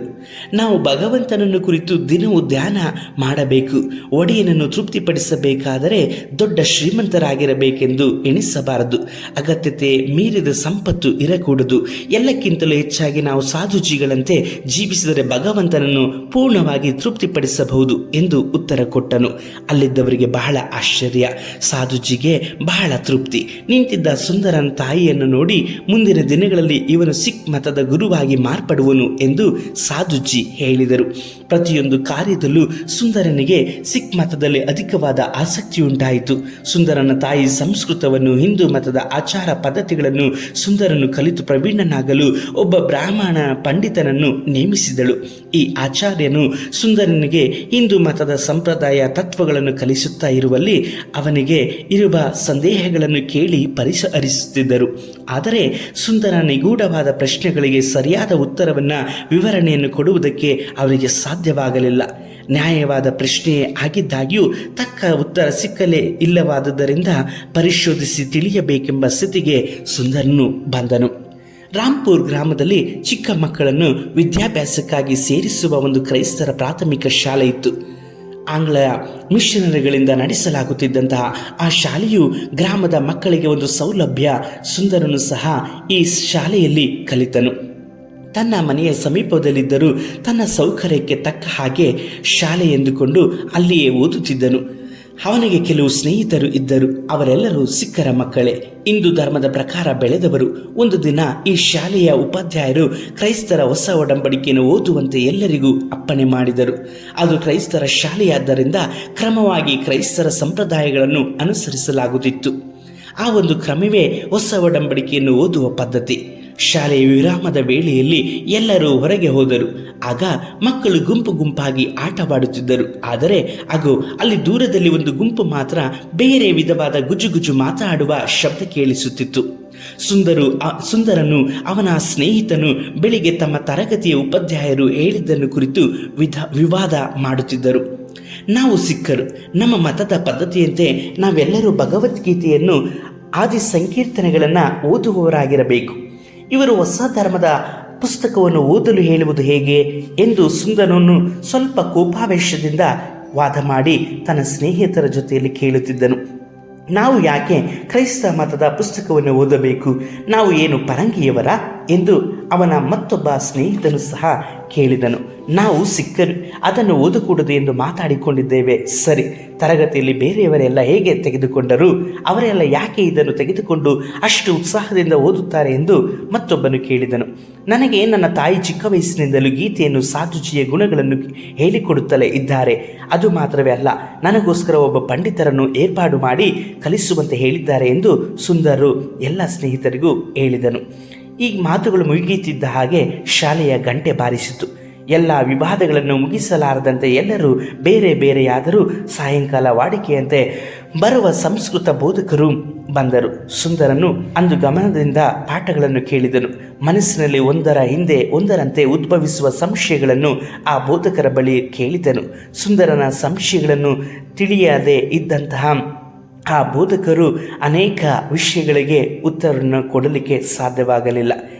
ನಾವು ಭಗವಂತನನ್ನು ಕುರಿತು ದಿನವೂ ಧ್ಯಾನ ಮಾಡಬೇಕು. ಒಡೆಯನನ್ನು ತೃಪ್ತಿಪಡಿಸಬೇಕಾದರೆ ದೊಡ್ಡ ಶ್ರೀಮಂತರಾಗಿರಬೇಕೆಂದು ಎಣಿಸಬಾರದು. ಅಗತ್ಯತೆ ಮೀರಿದ ಸಂಪತ್ತು ಇರಕೂಡದು. ಎಲ್ಲಕ್ಕಿಂತಲೂ ಹೆಚ್ಚಾಗಿ ನಾವು ಸಾಧುಜಿಗಳಂತೆ ಜೀವಿಸಿದರೆ ಭಗವಂತನನ್ನು ಪೂರ್ಣವಾಗಿ ತೃಪ್ತಿಪಡಿಸಬಹುದು ಎಂದು ಉತ್ತರ ಕೊಟ್ಟನು. ಅಲ್ಲಿದ್ದವರಿಗೆ ಬಹಳ ಆಶ್ಚರ್ಯ. ಸಾಧುಜಿಗೆ ಬಹಳ ತೃಪ್ತಿ. ನಿಂತಿದ್ದ ಸುಂದರನ ತಾಯಿಯನ್ನು ನೋಡಿ ಮುಂದಿನ ಮುಂದಿನ ದಿನಗಳಲ್ಲಿ ಇವನು ಸಿಖ್ ಮತದ ಗುರುವಾಗಿ ಮಾರ್ಪಡುವನು ಎಂದು ಸಾಧುಜಿ ಹೇಳಿದರು. ಪ್ರತಿಯೊಂದು ಕಾರ್ಯದಲ್ಲೂ ಸುಂದರನಿಗೆ ಸಿಖ್ ಮತದಲ್ಲಿ ಅಧಿಕವಾದ ಆಸಕ್ತಿಯುಂಟಾಯಿತು. ಸುಂದರನ ತಾಯಿ ಸಂಸ್ಕೃತವನ್ನು, ಹಿಂದೂ ಮತದ ಆಚಾರ ಪದ್ಧತಿಗಳನ್ನು ಸುಂದರನು ಕಲಿತು ಪ್ರವೀಣನಾಗಲು ಒಬ್ಬ ಬ್ರಾಹ್ಮಣ ಪಂಡಿತನನ್ನು ನೇಮಿಸಿದಳು. ಈ ಆಚಾರ್ಯನು ಸುಂದರನಿಗೆ ಹಿಂದೂ ಮತದ ಸಂಪ್ರದಾಯ ತತ್ವಗಳನ್ನು ಕಲಿಸುತ್ತಾ ಇರುವಲ್ಲಿ ಅವನಿಗೆ ಇರುವ ಸಂದೇಹಗಳನ್ನು ಕೇಳಿ ಪರಿಹರಿಸುತ್ತಿದ್ದರು. ಆದರೆ ಸುಂದರ ನಿಗೂಢವಾದ ಪ್ರಶ್ನೆಗಳಿಗೆ ಸರಿಯಾದ ಉತ್ತರವನ್ನು, ವಿವರಣೆಯನ್ನು ಕೊಡುವುದಕ್ಕೆ ಅವರಿಗೆ ಸಾಧ್ಯವಾಗಲಿಲ್ಲ. ನ್ಯಾಯವಾದ ಪ್ರಶ್ನೆಯೇ ಆಗಿದ್ದಾಗ್ಯೂ ತಕ್ಕ ಉತ್ತರ ಸಿಕ್ಕಲೇ ಇಲ್ಲವಾದುದರಿಂದ ಪರಿಶೋಧಿಸಿ ತಿಳಿಯಬೇಕೆಂಬ ಸ್ಥಿತಿಗೆ ಸುಂದರನು ಬಂದನು. ರಾಂಪುರ್ ಗ್ರಾಮದಲ್ಲಿ ಚಿಕ್ಕ ಮಕ್ಕಳನ್ನು ವಿದ್ಯಾಭ್ಯಾಸಕ್ಕಾಗಿ ಸೇರಿಸುವ ಒಂದು ಕ್ರೈಸ್ತರ ಪ್ರಾಥಮಿಕ ಶಾಲೆ ಇತ್ತು. ಆಂಗ್ಲ ಮಿಷನರಿಗಳಿಂದ ನಡೆಸಲಾಗುತ್ತಿದ್ದಂತಹ ಆ ಶಾಲೆಯು ಗ್ರಾಮದ ಮಕ್ಕಳಿಗೆ ಒಂದು ಸೌಲಭ್ಯ. ಸುಂದರನು ಸಹ ಈ ಶಾಲೆಯಲ್ಲಿ ಕಲಿತನು. ತನ್ನ ಮನೆಯ ಸಮೀಪದಲ್ಲಿದ್ದರೂ ತನ್ನ ಸೌಕರ್ಯಕ್ಕೆ ತಕ್ಕ ಹಾಗೆ ಶಾಲೆ ಎಂದುಕೊಂಡು ಅಲ್ಲಿಯೇ ಓದುತ್ತಿದ್ದನು. ಅವನಿಗೆ ಕೆಲವು ಸ್ನೇಹಿತರು ಇದ್ದರು. ಅವರೆಲ್ಲರೂ ಸಿಖ್ಖರ ಮಕ್ಕಳೇ, ಹಿಂದೂ ಧರ್ಮದ ಪ್ರಕಾರ ಬೆಳೆದವರು. ಒಂದು ದಿನ ಈ ಶಾಲೆಯ ಉಪಾಧ್ಯಾಯರು ಕ್ರೈಸ್ತರ ಹೊಸ ಒಡಂಬಡಿಕೆಯನ್ನು ಓದುವಂತೆ ಎಲ್ಲರಿಗೂ ಅಪ್ಪಣೆ ಮಾಡಿದರು. ಅದು ಕ್ರೈಸ್ತರ ಶಾಲೆಯಾದ್ದರಿಂದ ಕ್ರಮವಾಗಿ ಕ್ರೈಸ್ತರ ಸಂಪ್ರದಾಯಗಳನ್ನು ಅನುಸರಿಸಲಾಗುತ್ತಿತ್ತು. ಆ ಒಂದು ಕ್ರಮವೇ ಹೊಸ ಒಡಂಬಡಿಕೆಯನ್ನು ಓದುವ ಪದ್ಧತಿ. ಶಾಲೆಯ ವಿರಾಮದ ವೇಳೆಯಲ್ಲಿ ಎಲ್ಲರೂ ಹೊರಗೆ ಹೋದರು. ಆಗ ಮಕ್ಕಳು ಗುಂಪು ಗುಂಪಾಗಿ ಆಟವಾಡುತ್ತಿದ್ದರು. ಆದರೆ ಅಲ್ಲಿ ದೂರದಲ್ಲಿ ಒಂದು ಗುಂಪು ಮಾತ್ರ ಬೇರೆ ವಿಧವಾದ ಗುಜುಗುಜು ಮಾತಾಡುವ ಶಬ್ದ ಕೇಳಿಸುತ್ತಿತ್ತು. ಸುಂದರನು ಅವನ ಸ್ನೇಹಿತನು ಬೆಳಿಗ್ಗೆ ತಮ್ಮ ತರಗತಿಯ ಉಪಾಧ್ಯಾಯರು ಹೇಳಿದ್ದನ್ನು ಕುರಿತು ವಿವಾದ ಮಾಡುತ್ತಿದ್ದರು. ನಾವು ಸಿಖ್ಖರು, ನಮ್ಮ ಮತದ ಪದ್ಧತಿಯಂತೆ ನಾವೆಲ್ಲರೂ ಭಗವದ್ಗೀತೆಯನ್ನು, ಆದಿ ಸಂಕೀರ್ತನೆಗಳನ್ನು ಓದುವವರಾಗಿರಬೇಕು. ಇವರು ಹೊಸ ಧರ್ಮದ ಪುಸ್ತಕವನ್ನು ಓದಲು ಹೇಳುವುದು ಹೇಗೆ ಎಂದು ಸುಂದರನು ಸ್ವಲ್ಪ ಕೋಪಾವೇಶದಿಂದ ವಾದ ಮಾಡಿ ತನ್ನ ಸ್ನೇಹಿತರ ಜೊತೆಯಲ್ಲಿ ಕೇಳುತ್ತಿದ್ದನು. ನಾವು ಯಾಕೆ ಕ್ರೈಸ್ತ ಮತದ ಪುಸ್ತಕವನ್ನು ಓದಬೇಕು? ನಾವು ಏನು ಪರಂಗಿಯವರ ಎಂದು ಅವನ ಮತ್ತೊಬ್ಬ ಸ್ನೇಹಿತನು ಸಹ ಕೇಳಿದನು. ನಾವು ಸಿಖ್ಖರು, ಅದನ್ನು ಓದಕೂಡದು ಎಂದು ಮಾತಾಡಿಕೊಂಡಿದ್ದೇವೆ. ಸರಿ, ತರಗತಿಯಲ್ಲಿ ಬೇರೆಯವರೆಲ್ಲ ಹೇಗೆ ತೆಗೆದುಕೊಂಡರು, ಅವರೆಲ್ಲ ಯಾಕೆ ಇದನ್ನು ತೆಗೆದುಕೊಂಡು ಅಷ್ಟು ಉತ್ಸಾಹದಿಂದ ಓದುತ್ತಾರೆ ಎಂದು ಮತ್ತೊಬ್ಬನು ಕೇಳಿದನು. ನನಗೆ ನನ್ನ ತಾಯಿ ಚಿಕ್ಕ ವಯಸ್ಸಿನಿಂದಲೂ ಗೀತೆಯನ್ನು, ಸಾಧುಜಿಯ ಗುಣಗಳನ್ನು ಹೇಳಿಕೊಡುತ್ತಲೇ ಇದ್ದಾರೆ. ಅದು ಮಾತ್ರವೇ ಅಲ್ಲ, ನನಗೋಸ್ಕರ ಒಬ್ಬ ಪಂಡಿತರನ್ನು ಏರ್ಪಾಡು ಮಾಡಿ ಕಲಿಸುವಂತೆ ಹೇಳಿದ್ದಾರೆ ಎಂದು ಸುಂದರರು ಎಲ್ಲ ಸ್ನೇಹಿತರಿಗೂ ಹೇಳಿದನು. ಈ ಮಾತುಗಳು ಮುಗಿಯುತ್ತಿದ್ದ ಹಾಗೆ ಶಾಲೆಯ ಗಂಟೆ ಬಾರಿಸಿತು. ಎಲ್ಲ ವಿವಾದಗಳನ್ನು ಮುಗಿಸಲಾರದಂತೆ ಎಲ್ಲರೂ ಬೇರೆ ಬೇರೆಯಾದರೂ ಸಾಯಂಕಾಲ ವಾಡಿಕೆಯಂತೆ ಬರುವ ಸಂಸ್ಕೃತ ಬೋಧಕರು ಬಂದರು. ಸುಂದರನು ಅಂದು ಗಮನದಿಂದ ಪಾಠಗಳನ್ನು ಕೇಳಿದನು. ಮನಸ್ಸಿನಲ್ಲಿ ಒಂದರ ಹಿಂದೆ ಒಂದರಂತೆ ಉದ್ಭವಿಸುವ ಸಂಶಯಗಳನ್ನು ಆ ಬೋಧಕರ ಬಳಿ ಕೇಳಿದನು. ಸುಂದರನ ಸಂಶಯಗಳನ್ನು ತಿಳಿಯದೇ ಇದ್ದಂತಹ ಆ ಬೋಧಕರು ಅನೇಕ ವಿಷಯಗಳಿಗೆ ಉತ್ತರವನ್ನು ಕೊಡಲಿಕ್ಕೆ ಸಾಧ್ಯವಾಗಲಿಲ್ಲ.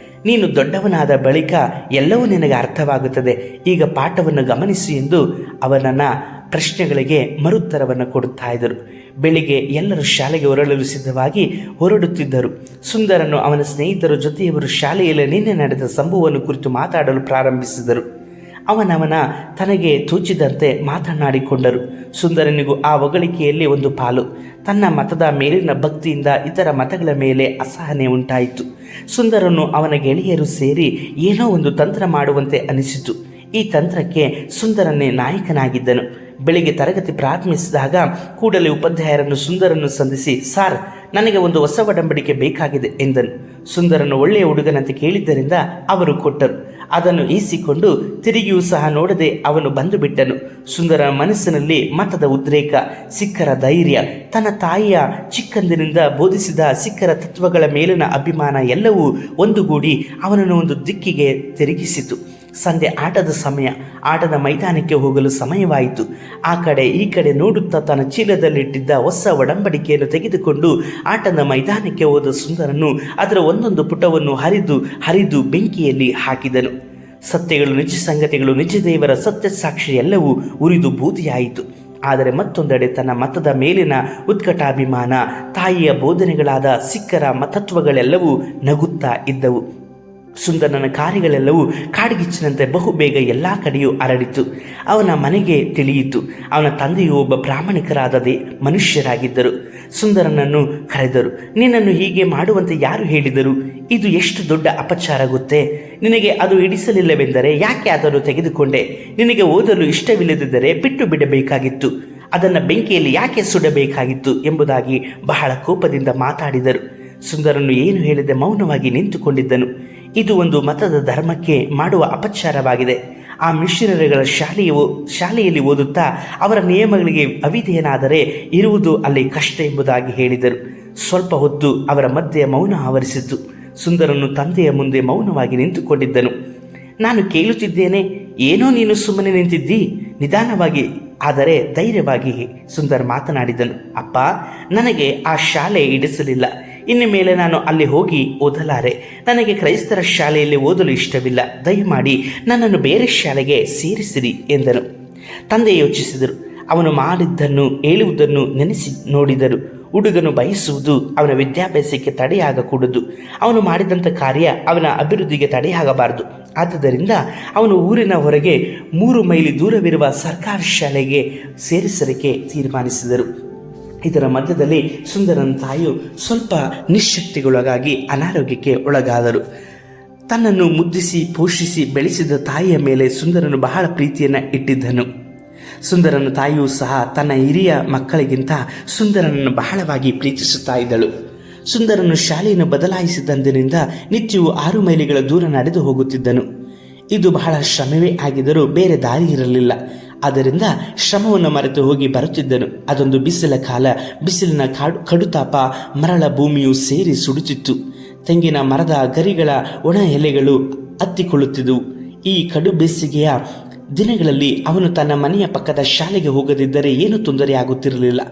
ನೀನು ದೊಡ್ಡವನಾದ ಬಳಿಕ ಎಲ್ಲವೂ ನಿನಗೆ ಅರ್ಥವಾಗುತ್ತದೆ, ಈಗ ಪಾಠವನ್ನು ಗಮನಿಸು ಎಂದು ಅವನನ್ನು ಪ್ರಶ್ನೆಗಳಿಗೆ ಮರುತ್ತರವನ್ನು ಕೊಡುತ್ತಾ ಇದ್ದರು. ಬೆಳಿಗ್ಗೆ ಎಲ್ಲರೂ ಶಾಲೆಗೆ ಹೊರಡಲು ಸಿದ್ಧವಾಗಿ ಹೊರಡುತ್ತಿದ್ದರು. ಸುಂದರನು ಅವನ ಸ್ನೇಹಿತರ ಜೊತೆಯವರು ಶಾಲೆಯಲ್ಲಿ ನಿನ್ನೆ ನಡೆದ ಸಂಭವವನ್ನು ಕುರಿತು ಮಾತಾಡಲು ಪ್ರಾರಂಭಿಸಿದರು. ಅವನವನ ತನಗೆ ತೋಚಿದಂತೆ ಮಾತನಾಡಿಕೊಂಡರು. ಸುಂದರನಿಗೂ ಆ ಹೊಗಳಿಕೆಯಲ್ಲಿ ಒಂದು ಪಾಲು. ತನ್ನ ಮತದ ಮೇಲಿನ ಭಕ್ತಿಯಿಂದ ಇತರ ಮತಗಳ ಮೇಲೆ ಅಸಹನೆ ಉಂಟಾಯಿತು. ಸುಂದರನು ಅವನ ಗೆಳೆಯರು ಸೇರಿ ಏನೋ ಒಂದು ತಂತ್ರ ಮಾಡುವಂತೆ ಅನಿಸಿತು. ಈ ತಂತ್ರಕ್ಕೆ ಸುಂದರನೇ ನಾಯಕನಾಗಿದ್ದನು. ಬೆಳಿಗ್ಗೆ ತರಗತಿ ಪ್ರಾರಂಭಿಸಿದಾಗ ಕೂಡಲೇ ಉಪಾಧ್ಯಾಯರನ್ನು ಸುಂದರನ್ನು ಸಂಧಿಸಿ, ಸಾರ್, ನನಗೆ ಒಂದು ಹೊಸ ಒಡಂಬಡಿಕೆ ಬೇಕಾಗಿದೆ ಎಂದನು. ಸುಂದರನು ಒಳ್ಳೆಯ ಹುಡುಗನಂತೆ ಕೇಳಿದ್ದರಿಂದ ಅವರು ಕೊಟ್ಟರು. ಅದನ್ನು ಈಸಿಕೊಂಡು ತಿರುಗಿಯೂ ಸಹ ನೋಡದೆ ಅವನು ಬಂದು ಬಿಟ್ಟನು. ಸುಂದರ ಮನಸ್ಸಿನಲ್ಲಿ ಮತದ ಉದ್ರೇಕ, ಸಿಖ್ಖರ ಧೈರ್ಯ, ತನ್ನ ತಾಯಿಯ ಚಿಕ್ಕಂದಿನಿಂದ ಬೋಧಿಸಿದ ಸಿಖ್ಖರ ತತ್ವಗಳ ಮೇಲಿನ ಅಭಿಮಾನ ಎಲ್ಲವೂ ಒಂದುಗೂಡಿ ಅವನನ್ನು ಒಂದು ದಿಕ್ಕಿಗೆ ತಿರುಗಿಸಿತು. ಸಂಜೆ ಆಟದ ಸಮಯ. ಆಟದ ಮೈದಾನಕ್ಕೆ ಹೋಗಲು ಸಮಯವಾಯಿತು. ಆ ಕಡೆ ಈ ಕಡೆ ನೋಡುತ್ತಾ ತನ್ನ ಚೀಲದಲ್ಲಿಟ್ಟಿದ್ದ ಹೊಸ ಒಡಂಬಡಿಕೆಯನ್ನು ತೆಗೆದುಕೊಂಡು ಆಟದ ಮೈದಾನಕ್ಕೆ ಹೋದ ಸುಂದರನು ಅದರ ಒಂದೊಂದು ಪುಟವನ್ನು ಹರಿದು ಬೆಂಕಿಯಲ್ಲಿ ಹಾಕಿದನು. ಸತ್ಯಗಳು, ನಿಜ ಸಂಗತಿಗಳು, ನಿಜ ದೇವರ ಸತ್ಯ ಸಾಕ್ಷಿ ಎಲ್ಲವೂ ಉರಿದು ಬೂದಿಯಾಯಿತು. ಆದರೆ ಮತ್ತೊಂದೆಡೆ ತನ್ನ ಮತದ ಮೇಲಿನ ಉತ್ಕಟಾಭಿಮಾನ, ತಾಯಿಯ ಬೋಧನೆಗಳಾದ ಸಿಖ್ಖರ ತತ್ವಗಳೆಲ್ಲವೂ ನಗುತ್ತಾ ಇದ್ದವು. ಸುಂದರನ ಕಾರ್ಯಗಳೆಲ್ಲವೂ ಕಾಡ್ಗಿಚ್ಚಿನಂತೆ ಬಹುಬೇಗ ಎಲ್ಲ ಕಡೆಯೂ ಹರಡಿತು. ಅವನ ಮನೆಗೆ ತಿಳಿಯಿತು. ಅವನ ತಂದೆಯು ಒಬ್ಬ ಪ್ರಾಮಾಣಿಕರಾದ ಮನುಷ್ಯರಾಗಿದ್ದರು. ಸುಂದರನನ್ನು ಕರೆದರು. ನಿನ್ನನ್ನು ಹೀಗೆ ಮಾಡುವಂತೆ ಯಾರು ಹೇಳಿದರು? ಇದು ಎಷ್ಟು ದೊಡ್ಡ ಅಪಚಾರ ಗೊತ್ತೇ. ನಿನಗೆ ಅದು ಹಿಡಿಸಲಿಲ್ಲವೆಂದರೆ ಯಾಕೆ ಅದನ್ನು ತೆಗೆದುಕೊಂಡೆ? ನಿನಗೆ ಓದಲು ಇಷ್ಟವಿಲ್ಲದಿದ್ದರೆ ಬಿಟ್ಟು ಬಿಡಬೇಕಾಗಿತ್ತು. ಅದನ್ನು ಬೆಂಕಿಯಲ್ಲಿ ಯಾಕೆ ಸುಡಬೇಕಾಗಿತ್ತು ಎಂಬುದಾಗಿ ಬಹಳ ಕೋಪದಿಂದ ಮಾತಾಡಿದರು. ಸುಂದರನು ಏನು ಹೇಳಿದೆ ಮೌನವಾಗಿ ನಿಂತುಕೊಂಡಿದ್ದನು. ಇದು ಒಂದು ಮತದ ಧರ್ಮಕ್ಕೆ ಮಾಡುವ ಅಪಚಾರವಾಗಿದೆ. ಆ ಮಿಷನರಿಗಳ ಶಾಲೆಯಲ್ಲಿ ಓದುತ್ತಾ ಅವರ ನಿಯಮಗಳಿಗೆ ಅವಿಧೇಯನಾದರೆ ಇರುವುದು ಅಲ್ಲಿ ಕಷ್ಟ ಎಂಬುದಾಗಿ ಹೇಳಿದರು. ಸ್ವಲ್ಪ ಹೊತ್ತು ಅವರ ಮಧ್ಯೆ ಮೌನ ಆವರಿಸಿತು. ಸುಂದರನು ತಂದೆಯ ಮುಂದೆ ಮೌನವಾಗಿ ನಿಂತುಕೊಂಡಿದ್ದನು. ನಾನು ಕೇಳುತ್ತಿದ್ದೇನೆ, ಏನೋ ನೀನು ಸುಮ್ಮನೆ ನಿಂತಿದ್ದಿ? ನಿಧಾನವಾಗಿ ಆದರೆ ಧೈರ್ಯವಾಗಿ ಸುಂದರ್ ಮಾತನಾಡಿದನು. ಅಪ್ಪ, ನನಗೆ ಆ ಶಾಲೆ ಹಿಡಿಸಲಿಲ್ಲ. ಇನ್ನು ಮೇಲೆ ನಾನು ಅಲ್ಲಿ ಹೋಗಿ ಓದಲಾರೆ. ನನಗೆ ಕ್ರೈಸ್ತರ ಶಾಲೆಯಲ್ಲಿ ಓದಲು ಇಷ್ಟವಿಲ್ಲ. ದಯಮಾಡಿ ನನ್ನನ್ನು ಬೇರೆ ಶಾಲೆಗೆ ಸೇರಿಸಿರಿ ಎಂದನು. ತಂದೆ ಯೋಚಿಸಿದರು. ಅವನು ಮಾಡಿದ್ದನ್ನು ಹೇಳುವುದನ್ನು ನೆನೆಸಿ ನೋಡಿದರು. ಹುಡುಗನು ಬಯಸುವುದು ಅವನ ವಿದ್ಯಾಭ್ಯಾಸಕ್ಕೆ ತಡೆಯಾಗಕೂಡದು. ಅವನು ಮಾಡಿದಂಥ ಕಾರ್ಯ ಅವನ ಅಭಿವೃದ್ಧಿಗೆ ತಡೆಯಾಗಬಾರದು. ಆದ್ದರಿಂದ ಅವನು ಊರಿನ ಹೊರಗೆ 3 ಮೈಲಿ ದೂರವಿರುವ ಸರ್ಕಾರಿ ಶಾಲೆಗೆ ಸೇರಿಸಲಿಕ್ಕೆ ತೀರ್ಮಾನಿಸಿದರು. ಇದರ ಮಧ್ಯದಲ್ಲಿ ಸುಂದರನ ತಾಯಿಯು ಸ್ವಲ್ಪ ನಿಶ್ಶಕ್ತಿಗೊಳಗಾಗಿ ಅನಾರೋಗ್ಯಕ್ಕೆ ಒಳಗಾದರು. ತನ್ನನ್ನು ಮುದ್ದಿಸಿ ಪೋಷಿಸಿ ಬೆಳೆಸಿದ ತಾಯಿಯ ಮೇಲೆ ಸುಂದರನು ಬಹಳ ಪ್ರೀತಿಯನ್ನು ಇಟ್ಟಿದ್ದನು. ಸುಂದರನ ತಾಯಿಯೂ ಸಹ ತನ್ನ ಹಿರಿಯ ಮಕ್ಕಳಿಗಿಂತ ಸುಂದರನನ್ನು ಬಹಳವಾಗಿ ಪ್ರೀತಿಸುತ್ತಾ ಇದ್ದಳು. ಸುಂದರನು ಶಾಲೆಯನ್ನು ಬದಲಾಯಿಸಿದಂದಿನಿಂದ ನಿತ್ಯವೂ 6 ಮೈಲಿಗಳ ದೂರ ನಡೆದು ಹೋಗುತ್ತಿದ್ದನು. ಇದು ಬಹಳ ಶ್ರಮವೇ ಆಗಿದ್ದರೂ ಬೇರೆ ದಾರಿ ಇರಲಿಲ್ಲ. ಆದ್ದರಿಂದ ಶ್ರಮವನ್ನು ಮರೆತು ಹೋಗಿ ಬರುತ್ತಿದ್ದನು. ಅದೊಂದು ಬಿಸಿಲ ಕಾಲ. ಬಿಸಿಲಿನ ಕಡುತಾಪ ಮರಳ ಭೂಮಿಯು ಸೇರಿ ಸುಡುತ್ತಿತ್ತು. ತೆಂಗಿನ ಮರದ ಗರಿಗಳ ಒಣ ಎಲೆಗಳು ಹತ್ತಿಕೊಳ್ಳುತ್ತಿದ್ದವು. ಈ ಕಡು ಬೇಸಿಗೆಯ ದಿನಗಳಲ್ಲಿ ಅವನು ತನ್ನ ಮನೆಯ ಪಕ್ಕದ ಶಾಲೆಗೆ ಹೋಗದಿದ್ದರೆ ಏನೂ ತೊಂದರೆ ಆಗುತ್ತಿರಲಿಲ್ಲ.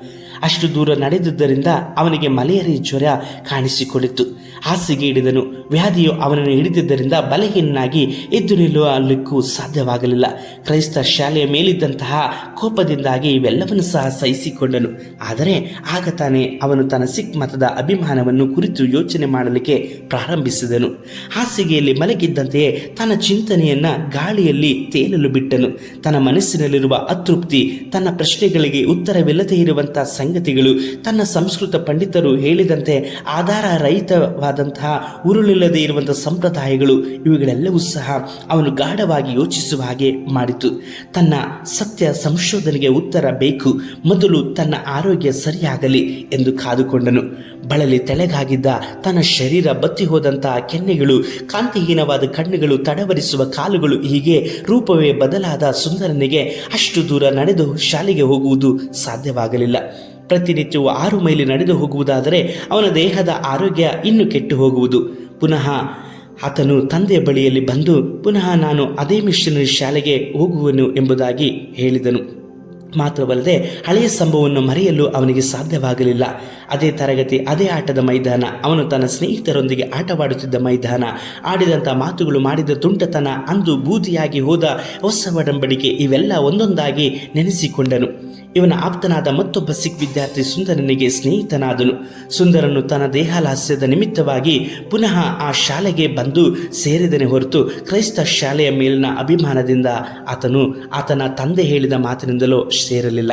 ಅಷ್ಟು ದೂರ ನಡೆದಿದ್ದರಿಂದ ಅವನಿಗೆ ಮಲೇರಿಯಾ ಜ್ವರ ಕಾಣಿಸಿಕೊಂಡಿತ್ತು. ಹಾಸಿಗೆ ಹಿಡಿದನು. ವ್ಯಾಧಿಯು ಅವನನ್ನು ಹಿಡಿದಿದ್ದರಿಂದ ಬಲಹೀನಾಗಿ ಎದ್ದು ನಿಲ್ಲುವಲಿಕ್ಕೂ ಸಾಧ್ಯವಾಗಲಿಲ್ಲ. ಕ್ರೈಸ್ತ ಶಾಲೆಯ ಮೇಲಿದ್ದಂತಹ ಕೋಪದಿಂದಾಗಿ ಇವೆಲ್ಲವನ್ನು ಸಹ ಸಹಿಸಿಕೊಂಡನು. ಆದರೆ ಆಗ ತಾನೇ ಅವನು ತನ್ನ ಸಿಖ್ ಮತದ ಅಭಿಮಾನವನ್ನು ಕುರಿತು ಯೋಚನೆ ಮಾಡಲಿಕ್ಕೆ ಪ್ರಾರಂಭಿಸಿದನು. ಹಾಸಿಗೆಯಲ್ಲಿ ಮಲಗಿದ್ದಂತೆಯೇ ತನ್ನ ಚಿಂತನೆಯನ್ನ ಗಾಳಿಯಲ್ಲಿ ತೇಲಲು ಬಿಟ್ಟನು. ತನ್ನ ಮನಸ್ಸಿನಲ್ಲಿರುವ ಅತೃಪ್ತಿ, ತನ್ನ ಪ್ರಶ್ನೆಗಳಿಗೆ ಉತ್ತರವಿಲ್ಲದೇ ಇರುವಂತಹ ಸಂಗತಿಗಳು, ತನ್ನ ಸಂಸ್ಕೃತ ಪಂಡಿತರು ಹೇಳಿದಂತೆ ಆಧಾರ ರಹಿತವಾದಂತಹ ಉರುಳಿಲ್ಲದೆ ಇರುವಂತಹ ಸಂಪ್ರದಾಯಗಳು, ಇವುಗಳೆಲ್ಲವೂ ಸಹ ಅವನು ಗಾಢವಾಗಿ ಯೋಚಿಸುವ ಹಾಗೆ ಮಾಡಿತು. ತನ್ನ ಸತ್ಯ ಸಂಶೋಧನೆಗೆ ಉತ್ತರ ಬೇಕು. ಮೊದಲು ತನ್ನ ಆರೋಗ್ಯ ಸರಿಯಾಗಲಿ ಎಂದು ಕಾದುಕೊಂಡನು. ಬಳಲಿ ತೆಳೆಗಾಗಿದ್ದ ತನ್ನ ಶರೀರ ಬತ್ತಿ ಹೋದಂತಹ ಕೆನ್ನೆಗಳು, ಕಾಂತಿಹೀನವಾದ ಕಣ್ಣುಗಳು, ತಡವರಿಸುವ ಕಾಲುಗಳು, ಹೀಗೆ ರೂಪವೇ ಬದಲಾದ ಸುಂದರನಿಗೆ ಅಷ್ಟು ದೂರ ನಡೆದು ಶಾಲೆಗೆ ಹೋಗುವುದು ಸಾಧ್ಯವಾಗಲಿಲ್ಲ. ಪ್ರತಿನಿತ್ಯವೂ 6 ಮೈಲಿ ನಡೆದು ಹೋಗುವುದಾದರೆ ಅವನ ದೇಹದ ಆರೋಗ್ಯ ಇನ್ನೂ ಕೆಟ್ಟು ಹೋಗುವುದು. ಪುನಃ ಆತನು ತಂದೆಯ ಬಳಿಯಲ್ಲಿ ಬಂದು ಪುನಃ ನಾನು ಅದೇ ಮಿಷನರಿ ಶಾಲೆಗೆ ಹೋಗುವನು ಎಂಬುದಾಗಿ ಹೇಳಿದನು. ಮಾತ್ರವಲ್ಲದೆ ಹಳೆಯ ಸಂಭವವನ್ನು ಮರೆಯಲು ಅವನಿಗೆ ಸಾಧ್ಯವಾಗಲಿಲ್ಲ. ಅದೇ ತರಗತಿ, ಅದೇ ಆಟದ ಮೈದಾನ, ಅವನು ತನ್ನ ಸ್ನೇಹಿತರೊಂದಿಗೆ ಆಟವಾಡುತ್ತಿದ್ದ ಮೈದಾನ, ಆಡಿದಂಥ ಮಾತುಗಳು, ಮಾಡಿದ ತುಂಟತನ, ಅಂದು ಬೂದಿಯಾಗಿ ಹೋದ ಹೊಸ ಒಡಂಬಡಿಕೆ, ಇವೆಲ್ಲ ಒಂದೊಂದಾಗಿ ನೆನೆಸಿಕೊಂಡನು. ಇವನ ಆಪ್ತನಾದ ಮತ್ತೊಬ್ಬ ಸಿಖ್ ವಿದ್ಯಾರ್ಥಿ ಸುಂದರನಿಗೆ ಸ್ನೇಹಿತನಾದನು. ಸುಂದರನು ತನ್ನ ದೇಹಾಲಾಸ್ಯದ ನಿಮಿತ್ತವಾಗಿ ಪುನಃ ಆ ಶಾಲೆಗೆ ಬಂದು ಸೇರಿದನೇ ಹೊರತು ಕ್ರೈಸ್ತ ಶಾಲೆಯ ಮೇಲಿನ ಅಭಿಮಾನದಿಂದ ಆತನ ತಂದೆ ಹೇಳಿದ ಮಾತಿನಿಂದಲೂ ಸೇರಲಿಲ್ಲ.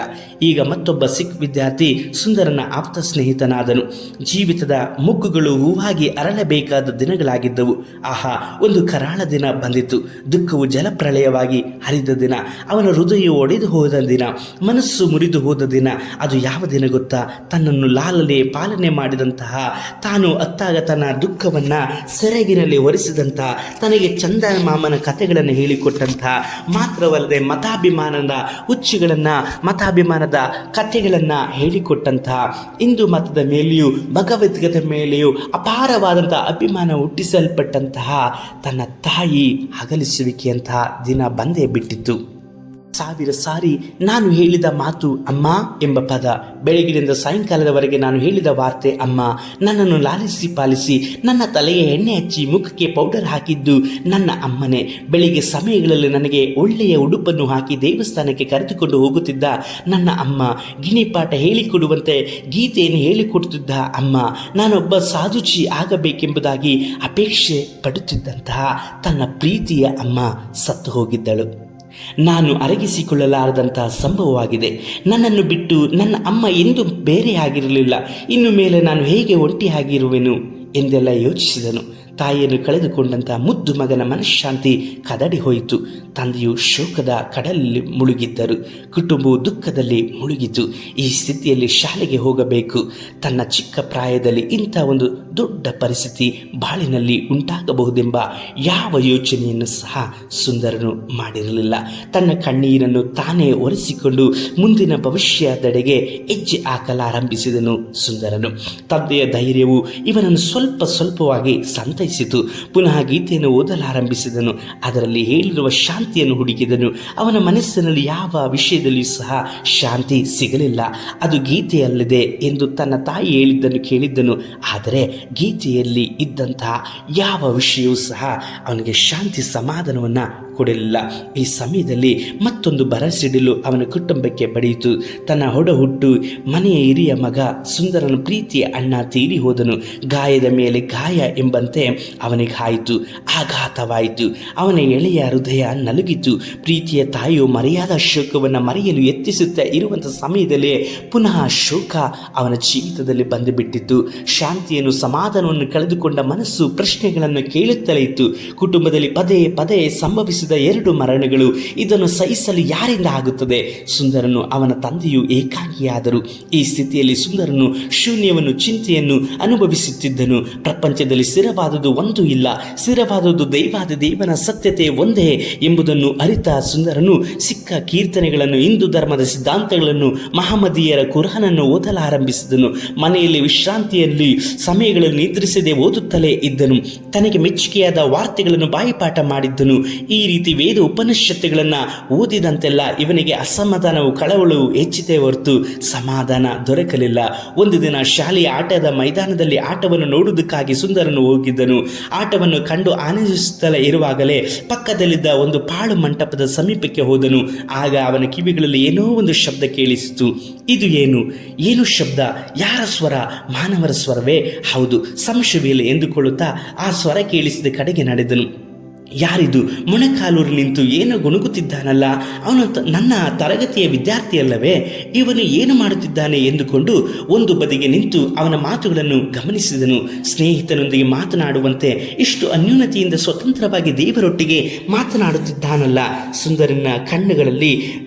ಈಗ ಮತ್ತೊಬ್ಬ ಸಿಖ್ ವಿದ್ಯಾರ್ಥಿ ಸುಂದರನ ಆಪ್ತ ಸ್ನೇಹಿತನಾದನು. ಜೀವಿತದ ಮೊಗ್ಗುಗಳು ಹೂವಾಗಿ ಅರಳಬೇಕಾದ ದಿನಗಳಾಗಿದ್ದವು. ಆಹಾ, ಒಂದು ಕರಾಳ ದಿನ ಬಂದಿತು. ದುಃಖವು ಜಲಪ್ರಳಯವಾಗಿ ಹರಿದ ದಿನ, ಅವನ ಹೃದಯ ಒಡೆದು ಹೋದ ದಿನ, ಮನಸ್ಸು ಮುರಿದು ಹೋದ ದಿನ. ಅದು ಯಾವ ದಿನ ಗೊತ್ತಾ? ತನ್ನನ್ನು ಲಾಲನೆ ಪಾಲನೆ ಮಾಡಿದಂತಹ, ತಾನು ಅತ್ತಾಗ ತನ್ನ ದುಃಖವನ್ನು ಸೆರಗಿನಲ್ಲಿ ಹೊರಿಸಿದಂತಹ, ತನಗೆ ಚಂದಮಾಮನ ಕಥೆಗಳನ್ನು ಹೇಳಿಕೊಟ್ಟಂತಹ, ಮಾತ್ರವಲ್ಲದೆ ಮತಾಭಿಮಾನದ ಹುಚ್ಚುಗಳನ್ನು, ಮತಾಭಿಮಾನದ ಕಥೆಗಳನ್ನು ಹೇಳಿಕೊಟ್ಟಂತಹ, ಹಿಂದೂ ಮತದ ಮೇಲೆಯೂ ಭಗವದ್ಗೀತೆ ಮೇಲೆಯೂ ಅಪಾರವಾದಂತಹ ಅಭಿಮಾನ ಹುಟ್ಟಿಸಲ್ಪಟ್ಟಂತಹ ತನ್ನ ತಾಯಿ ಅಗಲಿಸುವಿಕೆಯಂತಹ ದಿನ ಬಂದೇ ಬಿಟ್ಟಿತ್ತು. 1000 ಸಾರಿ ನಾನು ಹೇಳಿದ ಮಾತು ಅಮ್ಮ ಎಂಬ ಪದ, ಬೆಳಗಿನಿಂದ ಸಾಯಂಕಾಲದವರೆಗೆ ನಾನು ಹೇಳಿದ ವಾರ್ತೆ ಅಮ್ಮ, ನನ್ನನ್ನು ಲಾಲಿಸಿ ಪಾಲಿಸಿ ನನ್ನ ತಲೆಗೆ ಎಣ್ಣೆ ಹಚ್ಚಿ ಮುಖಕ್ಕೆ ಪೌಡರ್ ಹಾಕಿದ್ದು ನನ್ನ ಅಮ್ಮನೇ, ಬೆಳಿಗ್ಗೆ ಸಮಯಗಳಲ್ಲಿ ನನಗೆ ಒಳ್ಳೆಯ ಉಡುಪನ್ನು ಹಾಕಿ ದೇವಸ್ಥಾನಕ್ಕೆ ಕರೆದುಕೊಂಡು ಹೋಗುತ್ತಿದ್ದ ನನ್ನ ಅಮ್ಮ, ಗಿಣಿಪಾಠ ಹೇಳಿಕೊಡುವಂತೆ ಗೀತೆಯನ್ನು ಹೇಳಿಕೊಡುತ್ತಿದ್ದ ಅಮ್ಮ, ನಾನೊಬ್ಬ ಸಾಧುಜಿ ಆಗಬೇಕೆಂಬುದಾಗಿ ಅಪೇಕ್ಷೆ ಪಡುತ್ತಿದ್ದಂತಹ ತನ್ನ ಪ್ರೀತಿಯ ಅಮ್ಮ ಸತ್ತು ಹೋಗಿದ್ದಳು. ನಾನು ಅರಗಿಸಿಕೊಳ್ಳಲಾರದಂತಹ ಸಂಭವವಾಗಿದೆ. ನನ್ನನ್ನು ಬಿಟ್ಟು ನನ್ನ ಅಮ್ಮ ಎಂದೂ ಬೇರೆಯಾಗಿರಲಿಲ್ಲ. ಇನ್ನು ಮೇಲೆ ನಾನು ಹೇಗೆ ಒಂಟಿಯಾಗಿರುವೆನು ಎಂದೆಲ್ಲ ಯೋಚಿಸಿದನು. ತಾಯಿಯನ್ನು ಕಳೆದುಕೊಂಡಂತಹ ಮುದ್ದು ಮಗನ ಮನಃಶಾಂತಿ ಕದಡಿ ಹೋಯಿತು. ತಂದೆಯು ಶೋಕದ ಕಡಲಲ್ಲಿ ಮುಳುಗಿದ್ದರು. ಕುಟುಂಬವು ದುಃಖದಲ್ಲಿ ಮುಳುಗಿತು. ಈ ಸ್ಥಿತಿಯಲ್ಲಿ ಶಾಲೆಗೆ ಹೋಗಬೇಕು. ತನ್ನ ಚಿಕ್ಕ ಪ್ರಾಯದಲ್ಲಿ ಇಂಥ ಒಂದು ದೊಡ್ಡ ಪರಿಸ್ಥಿತಿ ಬಾಳಿನಲ್ಲಿ ಉಂಟಾಗಬಹುದೆಂಬ ಯಾವ ಯೋಚನೆಯನ್ನು ಸಹ ಸುಂದರನು ಮಾಡಿರಲಿಲ್ಲ. ತನ್ನ ಕಣ್ಣೀರನ್ನು ತಾನೇ ಒರೆಸಿಕೊಂಡು ಮುಂದಿನ ಭವಿಷ್ಯದೆಡೆಗೆ ಹೆಜ್ಜೆ ಹಾಕಲಾರಂಭಿಸಿದನು ಸುಂದರನು. ತಂದೆಯ ಧೈರ್ಯವು ಇವನನ್ನು ಸ್ವಲ್ಪವಾಗಿ ಸಂತೈಸಿತು. ಪುನಃ ಗೀತೆಯನ್ನು ಓದಲಾರಂಭಿಸಿದನು. ಅದರಲ್ಲಿ ಹೇಳಿರುವ ಶಾಂತಿಯನ್ನು ಹುಡುಕಿದನು. ಅವನ ಮನಸ್ಸಿನಲ್ಲಿ ಯಾವ ವಿಷಯದಲ್ಲಿಯೂ ಸಹ ಶಾಂತಿ ಸಿಗಲಿಲ್ಲ. ಅದು ಗೀತೆಯಲ್ಲಿದೆ ಎಂದು ತನ್ನ ತಾಯಿ ಹೇಳಿದ್ದನ್ನು ಕೇಳಿದ್ದನು. ಆದರೆ ಗೀತೆಯಲ್ಲಿ ಇದ್ದಂತಹ ಯಾವ ವಿಷಯವೂ ಸಹ ಅವನಿಗೆ ಶಾಂತಿ ಸಮಾಧಾನವನ್ನು ಕೊಡಲಿಲ್ಲ. ಈ ಸಮಯದಲ್ಲಿ ಮತ್ತೊಂದು ಬರಸಿಡಿಲು ಅವನ ಕುಟುಂಬಕ್ಕೆ ಬಡಿಯಿತು. ತನ್ನ ಹುಟ್ಟು ಮನೆಯ ಹಿರಿಯ ಮಗ ಸುಂದರನ ಪ್ರೀತಿಯ ಅಣ್ಣ ತೀರಿ ಹೋದನು. ಗಾಯದ ಮೇಲೆ ಗಾಯ ಎಂಬಂತೆ ಅವನಿಗೆ ಆಯಿತು. ಆಘಾತವಾಯಿತು. ಅವನ ಎಳೆಯ ಹೃದಯ ನಲುಗಿತು. ಪ್ರೀತಿಯ ತಾಯಿಯು ಮರೆಯಾದ ಶೋಕವನ್ನು ಮರೆಯಲು ಯತ್ನಿಸುತ್ತಾ ಇರುವಂಥ ಸಮಯದಲ್ಲೇ ಪುನಃ ಶೋಕ ಅವನ ಜೀವಿತದಲ್ಲಿ ಬಂದುಬಿಟ್ಟಿತ್ತು. ಶಾಂತಿಯನ್ನು ಸಮಾಧಾನವನ್ನು ಕಳೆದುಕೊಂಡ ಮನಸ್ಸು ಪ್ರಶ್ನೆಗಳನ್ನು ಕೇಳುತ್ತಲೇ ಇತ್ತು. ಕುಟುಂಬದಲ್ಲಿ ಪದೇ ಸಂಭವಿಸಿದ 2 ಮರಣಗಳು. ಇದನ್ನು ಸಹಿಸಲು ಯಾರಿಂದ ಆಗುತ್ತದೆ? ಸುಂದರನು ಅವನ ತಂದೆಯು ಏಕಾಂಗಿಯಾದರು. ಈ ಸ್ಥಿತಿಯಲ್ಲಿ ಸುಂದರನು ಶೂನ್ಯವನ್ನು ಚಿಂತೆಯನ್ನು ಅನುಭವಿಸುತ್ತಿದ್ದನು. ಪ್ರಪಂಚದಲ್ಲಿ ಸ್ಥಿರವಾದುದು ಒಂದೂ ಇಲ್ಲ. ಸ್ಥಿರವಾದುದು ದೇವನ ಸತ್ಯತೆ ಒಂದೇ ಎಂಬುದನ್ನು ಅರಿತ ಸುಂದರನು ಸಿಕ್ಕ ಕೀರ್ತನೆಗಳನ್ನು, ಹಿಂದೂ ಧರ್ಮದ ಸಿದ್ಧಾಂತಗಳನ್ನು, ಮಹಮ್ಮದೀಯರ ಕುರಾನನ್ನು ಓದಲಾರಂಭಿಸಿದನು. ಮನೆಯಲ್ಲಿ ವಿಶ್ರಾಂತಿಯಲ್ಲಿ ಸಮಯಗಳನ್ನು ನಿದ್ರಿಸದೆ ಓದುತ್ತಲೇ ಇದ್ದನು. ತನಗೆ ಮೆಚ್ಚುಗೆಯಾದ ವಾರ್ತೆಗಳನ್ನು ಬಾಯಿಪಾಠ ಮಾಡಿದ್ದನು. ಈ ರೀತಿ ವೇದ ಉಪನಿಷತ್ತುಗಳನ್ನು ಓದಿದಂತೆಲ್ಲ ಇವನಿಗೆ ಅಸಮಾಧಾನವು, ಕಳವಳವು ಹೆಚ್ಚಿದೆ ಹೊರತು ಸಮಾಧಾನ ದೊರಕಲಿಲ್ಲ. ಒಂದು ದಿನ ಶಾಲೆಯ ಆಟದ ಮೈದಾನದಲ್ಲಿ ಆಟವನ್ನು ನೋಡುವುದಕ್ಕಾಗಿ ಸುಂದರನು ಹೋಗಿದ್ದನು. ಆಟವನ್ನು ಕಂಡು ಆನಂದಿಸುತ್ತಲೇ ಇರುವಾಗಲೇ ಪಕ್ಕದಲ್ಲಿದ್ದ ಒಂದು ಪಾಳು ಮಂಟಪದ ಸಮೀಪಕ್ಕೆ ಹೋದನು. ಆಗ ಅವನ ಕಿವಿಗಳಲ್ಲಿ ಏನೋ ಒಂದು ಶಬ್ದ ಕೇಳಿಸಿತು. ಇದು ಏನು ಶಬ್ದ? ಯಾರ ಸ್ವರ? ಮಾನವರ ಸ್ವರವೇ? ಹೌದು, ಸಂಶಯವಿಲ್ಲ ಎಂದುಕೊಳ್ಳುತ್ತಾ ಆ ಸ್ವರ ಕೇಳಿಸಿದ ಕಡೆಗೆ ನಡೆದನು. ಯಾರಿದು? ಮೊಣಕಾಲೂರು ನಿಂತು ಏನು ಗುಣುಗುತ್ತಿದ್ದಾನಲ್ಲ, ಅವನು ನನ್ನ ತರಗತಿಯ ವಿದ್ಯಾರ್ಥಿಯಲ್ಲವೇ? ಇವನು ಏನು ಮಾಡುತ್ತಿದ್ದಾನೆ ಎಂದುಕೊಂಡು ಒಂದು ಬದಿಗೆ ನಿಂತು ಅವನ ಮಾತುಗಳನ್ನು ಗಮನಿಸಿದನು. ಸ್ನೇಹಿತನೊಂದಿಗೆ ಮಾತನಾಡುವಂತೆ ಇಷ್ಟು ಅನ್ಯೂನತೆಯಿಂದ ಸ್ವತಂತ್ರವಾಗಿ ದೇವರೊಟ್ಟಿಗೆ ಮಾತನಾಡುತ್ತಿದ್ದಾನಲ್ಲ. ಸುಂದರನ ಕಣ್ಣುಗಳಲ್ಲಿ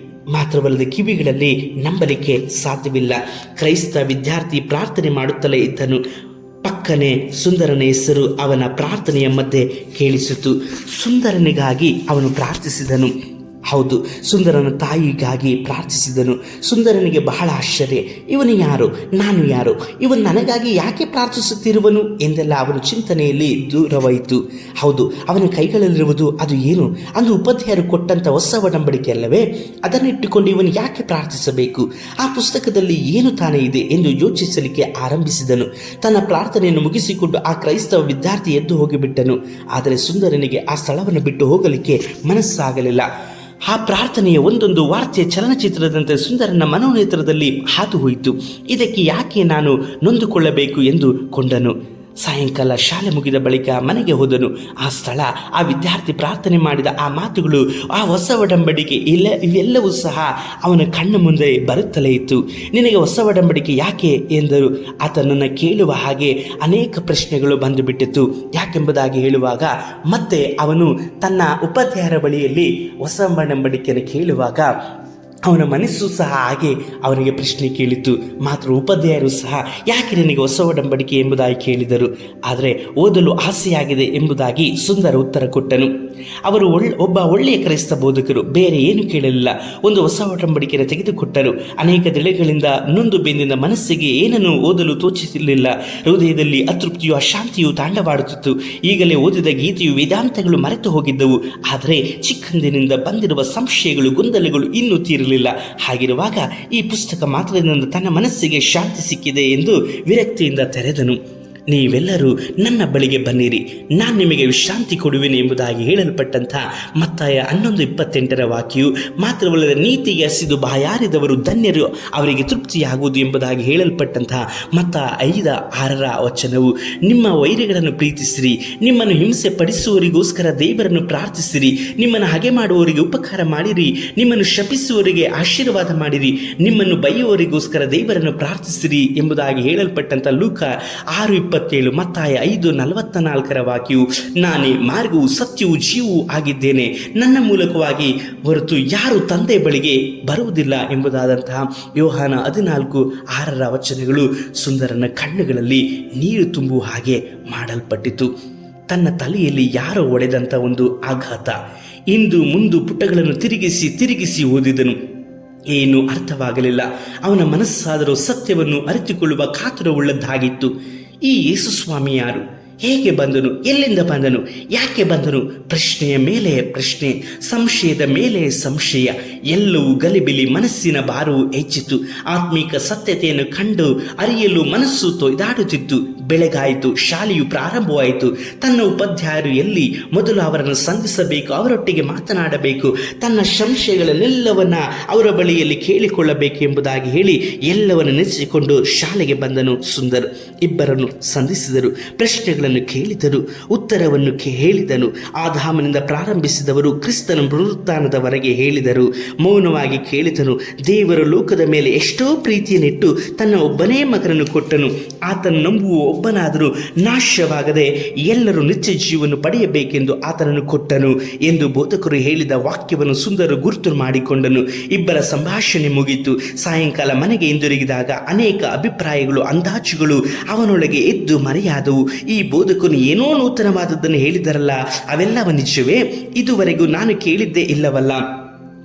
ಮಾತ್ರವಲ್ಲದೆ ಕಿವಿಗಳಲ್ಲಿ ನಂಬಲಿಕ್ಕೆ ಸಾಧ್ಯವಿಲ್ಲ. ಕ್ರೈಸ್ತ ವಿದ್ಯಾರ್ಥಿ ಪ್ರಾರ್ಥನೆ ಮಾಡುತ್ತಲೇ ಇದ್ದನು. ಪಕ್ಕನೆ ಸುಂದರನ ಹೆಸರು ಅವನ ಪ್ರಾರ್ಥನೆಯ ಮಧ್ಯೆ ಕೇಳಿಸಿತು. ಸುಂದರನಿಗಾಗಿ ಅವನು ಪ್ರಾರ್ಥಿಸಿದನು. ಹೌದು, ಸುಂದರನ ತಾಯಿಗಾಗಿ ಪ್ರಾರ್ಥಿಸಿದನು. ಸುಂದರನಿಗೆ ಬಹಳ ಆಶ್ಚರ್ಯ. ಇವನು ಯಾರು? ನಾನು ಯಾರು? ಇವನು ನನಗಾಗಿ ಯಾಕೆ ಪ್ರಾರ್ಥಿಸುತ್ತಿರುವನು ಎಂದೆಲ್ಲ ಅವನ ಚಿಂತನೆಯಲ್ಲಿ ದೂರವಾಯಿತು. ಹೌದು, ಅವನ ಕೈಗಳಲ್ಲಿರುವುದು ಅದು ಏನು? ಅಂದು ಉಪಾಧ್ಯಾಯರು ಕೊಟ್ಟಂಥ ಹೊಸ ಒಡಂಬಡಿಕೆ ಅಲ್ಲವೇ? ಅದನ್ನಿಟ್ಟುಕೊಂಡು ಇವನು ಯಾಕೆ ಪ್ರಾರ್ಥಿಸಬೇಕು? ಆ ಪುಸ್ತಕದಲ್ಲಿ ಏನು ತಾನೇ ಇದೆ ಎಂದು ಯೋಚಿಸಲಿಕ್ಕೆ ಆರಂಭಿಸಿದನು. ತನ್ನ ಪ್ರಾರ್ಥನೆಯನ್ನು ಮುಗಿಸಿಕೊಂಡು ಆ ಕ್ರೈಸ್ತವ ವಿದ್ಯಾರ್ಥಿ ಎದ್ದು ಹೋಗಿಬಿಟ್ಟನು. ಆದರೆ ಸುಂದರನಿಗೆ ಆ ಸ್ಥಳವನ್ನು ಬಿಟ್ಟು ಹೋಗಲಿಕ್ಕೆ ಮನಸ್ಸಾಗಲಿಲ್ಲ. ಆ ಪ್ರಾರ್ಥನೆಯ ಒಂದೊಂದು ವಾರ್ತೆಯ ಚಲನಚಿತ್ರದಂತೆ ಸುಂದರನ ಮನೋನೇತ್ರದಲ್ಲಿ ಹಾದು ಹೋಯಿತು. ಇದಕ್ಕೆ ಯಾಕೆ ನಾನು ನೊಂದುಕೊಳ್ಳಬೇಕು ಎಂದು ಕೊಂಡನು. ಸಾಯಂಕಾಲ ಶಾಲೆ ಮುಗಿದ ಬಳಿಕ ಮನೆಗೆ ಹೋದನು. ಆ ಸ್ಥಳ, ಆ ವಿದ್ಯಾರ್ಥಿ ಪ್ರಾರ್ಥನೆ ಮಾಡಿದ ಆ ಮಾತುಗಳು, ಆ ಹೊಸ ಒಡಂಬಡಿಕೆ ಇವೆಲ್ಲವೂ ಸಹ ಅವನ ಕಣ್ಣು ಮುಂದೆ ಬರುತ್ತಲೇ ಇತ್ತು. ನಿನಗೆ ಹೊಸ ಒಡಂಬಡಿಕೆ ಯಾಕೆ ಎಂದರು. ಆತನನ್ನು ಕೇಳುವ ಹಾಗೆ ಅನೇಕ ಪ್ರಶ್ನೆಗಳು ಬಂದುಬಿಟ್ಟಿತ್ತು. ಯಾಕೆಂಬುದಾಗಿ ಹೇಳುವಾಗ ಮತ್ತೆ ಅವನು ತನ್ನ ಉಪಾಧ್ಯಾಯರ ಬಳಿಯಲ್ಲಿ ಹೊಸ ಒಡಂಬಡಿಕೆಯನ್ನು ಕೇಳುವಾಗ ಅವನ ಮನಸ್ಸು ಸಹ ಹಾಗೆ ಅವನಿಗೆ ಪ್ರಶ್ನೆ ಕೇಳಿತು. ಮಾತ್ರ ಉಪಾಧ್ಯಾಯರು ಸಹ ಯಾಕೆ ನಿನಗೆ ಹೊಸ ಒಡಂಬಡಿಕೆ ಎಂಬುದಾಗಿ ಕೇಳಿದರು. ಆದರೆ ಓದಲು ಆಸೆಯಾಗಿದೆ ಎಂಬುದಾಗಿ ಸುಂದರ ಉತ್ತರ ಕೊಟ್ಟನು. ಅವರು ಒಬ್ಬ ಒಳ್ಳೆಯ ಕ್ರೈಸ್ತ ಬೋಧಕರು, ಬೇರೆ ಏನು ಕೇಳಲಿಲ್ಲ. ಒಂದು ಹೊಸ ಒಡಂಬಡಿಕೆಯನ್ನು ತೆಗೆದುಕೊಟ್ಟರು. ಅನೇಕ ದಿನಗಳಿಂದ ನೊಂದು ಬೆಂದಿದ್ದ ಮನಸ್ಸಿಗೆ ಏನನ್ನು ಓದಲು ತೋಚಿಸಲಿಲ್ಲ. ಹೃದಯದಲ್ಲಿ ಅತೃಪ್ತಿಯು ಅಶಾಂತಿಯು ತಾಂಡವಾಡುತ್ತಿತ್ತು. ಈಗಲೇ ಓದಿದ ಗೀತೆಯು ವೇದಾಂತಗಳು ಮರೆತು ಹೋಗಿದ್ದವು. ಆದರೆ ಚಿಕ್ಕಂದಿನಿಂದ ಬಂದಿರುವ ಸಂಶಯಗಳು, ಗೊಂದಲಗಳು ಇನ್ನೂ ತೀರಲಿಲ್ಲ. ಹಾಗಿರುವಾಗ ಈ ಪುಸ್ತಕ ಮಾತ್ರದಿಂದ ತನ್ನ ಮನಸ್ಸಿಗೆ ಶಾಂತಿ ಸಿಕ್ಕಿದೆ ಎಂದು ವಿರಕ್ತಿಯಿಂದ ತೆರೆದನು. ನೀವೆಲ್ಲರೂ ನನ್ನ ಬಳಿಗೆ ಬನ್ನಿರಿ, ನಾನು ನಿಮಗೆ ವಿಶ್ರಾಂತಿ ಕೊಡುವೆನು ಎಂಬುದಾಗಿ ಹೇಳಲ್ಪಟ್ಟಂಥ ಮತ್ತಾಯ 11:28 ವಾಕ್ಯವು ಮಾತ್ರವಲ್ಲದೆ ನೀತಿಗೆ ಹಸಿದು ಬಾಯಾರಿದವರು ಧನ್ಯರು, ಅವರಿಗೆ ತೃಪ್ತಿಯಾಗುವುದು ಎಂಬುದಾಗಿ ಹೇಳಲ್ಪಟ್ಟಂತಹ ಮತ್ತಾಯ 5:6 ವಚನವು ನಿಮ್ಮ ವೈರಿಗಳನ್ನು ಪ್ರೀತಿಸಿರಿ, ನಿಮ್ಮನ್ನು ಹಿಂಸೆ ಪಡಿಸುವವರಿಗೋಸ್ಕರ ದೇವರನ್ನು ಪ್ರಾರ್ಥಿಸಿರಿ, ನಿಮ್ಮನ್ನು ಹಗೆ ಮಾಡುವವರಿಗೆ ಉಪಕಾರ ಮಾಡಿರಿ, ನಿಮ್ಮನ್ನು ಶಪಿಸುವವರಿಗೆ ಆಶೀರ್ವಾದ ಮಾಡಿರಿ, ನಿಮ್ಮನ್ನು ಬೈಯುವವರಿಗೋಸ್ಕರ ದೇವರನ್ನು ಪ್ರಾರ್ಥಿಸಿರಿ ಎಂಬುದಾಗಿ ಹೇಳಲ್ಪಟ್ಟಂಥ ಲೂಕ 6:27 ಮತ್ತಾಯ 5:44 ವಾಕ್ಯವು ನಾನೇ ಮಾರ್ಗವು ಸತ್ಯವೂ ಜೀವವೂ ಆಗಿದ್ದೇನೆ, ನನ್ನ ಮೂಲಕವಾಗಿ ಹೊರತು ಯಾರು ತಂದೆ ಬಳಿಗೆ ಬರುವುದಿಲ್ಲ ಎಂಬುದಾದಂತಹ ಯೋಹಾನ 14:6 ವಚನಗಳು ಸುಂದರನ ಕಣ್ಣುಗಳಲ್ಲಿ ನೀರು ತುಂಬುವ ಹಾಗೆ ಮಾಡಲ್ಪಟ್ಟಿತು. ತನ್ನ ತಲೆಯಲ್ಲಿ ಯಾರೋ ಹೊಡೆದಂಥ ಒಂದು ಆಘಾತ. ಇಂದು ಮುಂದು ಪುಟಗಳನ್ನು ತಿರುಗಿಸಿ ಓದಿದನು. ಏನೂ ಅರ್ಥವಾಗಲಿಲ್ಲ. ಅವನ ಮನಸ್ಸಾದರೂ ಸತ್ಯವನ್ನು ಅರಿತುಕೊಳ್ಳುವ ಕಾತುರವುಳ್ಳದ್ದಾಗಿತ್ತು. ಈ ಯೇಸುಸ್ವಾಮಿ ಯಾರು? ಹೇಗೆ ಬಂದನು? ಎಲ್ಲಿಂದ ಬಂದನು? ಯಾಕೆ ಬಂದನು? ಪ್ರಶ್ನೆಯ ಮೇಲೆ ಪ್ರಶ್ನೆ, ಸಂಶಯದ ಮೇಲೆ ಸಂಶಯ. ಎಲ್ಲವೂ ಗಲಿಬಿಲಿ, ಮನಸ್ಸಿನ ಭಾರವು ಹೆಚ್ಚಿತು. ಆತ್ಮೀಕ ಸತ್ಯತೆಯನ್ನು ಕಂಡು ಅರಿಯಲು ಮನಸ್ಸು ತೊಯ್ದಾಡುತ್ತಿತ್ತು. ಬೆಳಗಾಯಿತು, ಶಾಲೆಯು ಪ್ರಾರಂಭವಾಯಿತು. ತನ್ನ ಉಪಾಧ್ಯಾಯರು ಎಲ್ಲಿ? ಮೊದಲು ಅವರನ್ನು ಸಂಧಿಸಬೇಕು, ಅವರೊಟ್ಟಿಗೆ ಮಾತನಾಡಬೇಕು, ತನ್ನ ಸಂಶಯಗಳನ್ನೆಲ್ಲವನ್ನ ಅವರ ಬಳಿಯಲ್ಲಿ ಕೇಳಿಕೊಳ್ಳಬೇಕು ಎಂಬುದಾಗಿ ಹೇಳಿ ಎಲ್ಲವನ್ನು ನೆನೆಸಿಕೊಂಡು ಶಾಲೆಗೆ ಬಂದನು. ಸುಂದರ್ ಇಬ್ಬರನ್ನು ಸಂಧಿಸಿದರು, ಪ್ರಶ್ನೆಗಳನ್ನು ಕೇಳಿದರು, ಉತ್ತರವನ್ನು ಹೇಳಿದನು. ಆದಾಮನಿಂದ ಪ್ರಾರಂಭಿಸಿದವರು ಕ್ರಿಸ್ತನ ಪುನರುತ್ಥಾನದವರೆಗೆ ಹೇಳಿದರು. ಮೌನವಾಗಿ ಕೇಳಿದನು. ದೇವರು ಲೋಕದ ಮೇಲೆ ಎಷ್ಟೋ ಪ್ರೀತಿಯನ್ನಿಟ್ಟು ತನ್ನ ಒಬ್ಬನೇ ಮಗನನ್ನು ಕೊಟ್ಟನು. ಆತನ ನಂಬುವ ಒಬ್ಬನಾದರೂ ನಾಶವಾಗದೆ ಎಲ್ಲರೂ ನಿತ್ಯ ಜೀವವನ್ನು ಪಡೆಯಬೇಕೆಂದು ಆತನನ್ನು ಕೊಟ್ಟನು ಎಂದು ಬೋಧಕರು ಹೇಳಿದ ವಾಕ್ಯವನ್ನು ಸುಂದರ ಗುರುತು ಮಾಡಿಕೊಂಡನು. ಇಬ್ಬರ ಸಂಭಾಷಣೆ ಮುಗಿತು. ಸಾಯಂಕಾಲ ಮನೆಗೆ ಹಿಂದಿರುಗಿದಾಗ ಅನೇಕ ಅಭಿಪ್ರಾಯಗಳು, ಅಂದಾಜುಗಳು ಅವನೊಳಗೆ ಎದ್ದು ಮರೆಯಾದವು. ಈ ಬೋಧಕನು ಏನೋ ನೂತನವಾದದ್ದನ್ನು ಹೇಳಿದರಲ್ಲ, ಅವೆಲ್ಲವ ನಿಜವೇ? ಇದುವರೆಗೂ ನಾನು ಕೇಳಿದ್ದೇ ಇಲ್ಲವಲ್ಲ.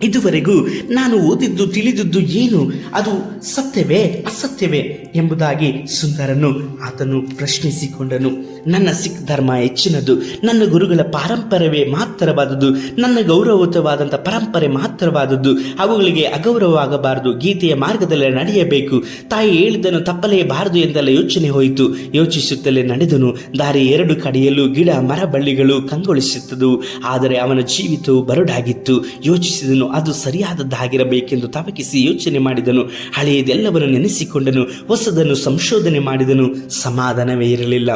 ಇದುವರೆಗೂ ನಾನು ಓದಿದ್ದು ತಿಳಿದಿದ್ದು ಏನು? ಅದು ಸತ್ಯವೇ ಅಸತ್ಯವೇ ಎಂಬುದಾಗಿ ಸುಂದರನು ಆತನು ಪ್ರಶ್ನಿಸಿಕೊಂಡನು. ನನ್ನ ಸಿಖ್ ಧರ್ಮ ಹೆಚ್ಚಿನದು, ನನ್ನ ಗುರುಗಳ ಪಾರಂಪರ್ಯವೇ ಮಾತ್ರವಾದದ್ದು, ನನ್ನ ಗೌರವಯುತವಾದಂಥ ಪರಂಪರೆ ಮಾತ್ರವಾದದ್ದು, ಅವುಗಳಿಗೆ ಅಗೌರವವಾಗಬಾರದು, ಗೀತೆಯ ಮಾರ್ಗದಲ್ಲಿ ನಡೆಯಬೇಕು, ತಾಯಿ ಹೇಳಿದ್ದನ್ನು ತಪ್ಪಲೇಬಾರದು ಎಂದೆಲ್ಲ ಯೋಚನೆ ಹೋಯಿತು. ಯೋಚಿಸುತ್ತಲೇ ನಡೆದನು. ದಾರಿ ಎರಡು ಕಡೆಯಲ್ಲೂ ಗಿಡ ಮರ ಬಳ್ಳಿಗಳು ಕಂಗೊಳಿಸುತ್ತದು. ಆದರೆ ಅವನ ಜೀವಿತವು ಬರಡಾಗಿತ್ತು. ಯೋಚಿಸಿದನು, ಅದು ಸರಿಯಾದದ್ದಾಗಿರಬೇಕೆಂದು ತವಕಿಸಿ ಯೋಚನೆ ಮಾಡಿದನು. ಹಳೆಯದೆಲ್ಲವನ್ನು ನೆನೆಸಿಕೊಂಡನು, ಹೊಸದನ್ನು ಸಂಶೋಧನೆ ಮಾಡಿದನು. ಸಮಾಧಾನವೇ ಇರಲಿಲ್ಲ.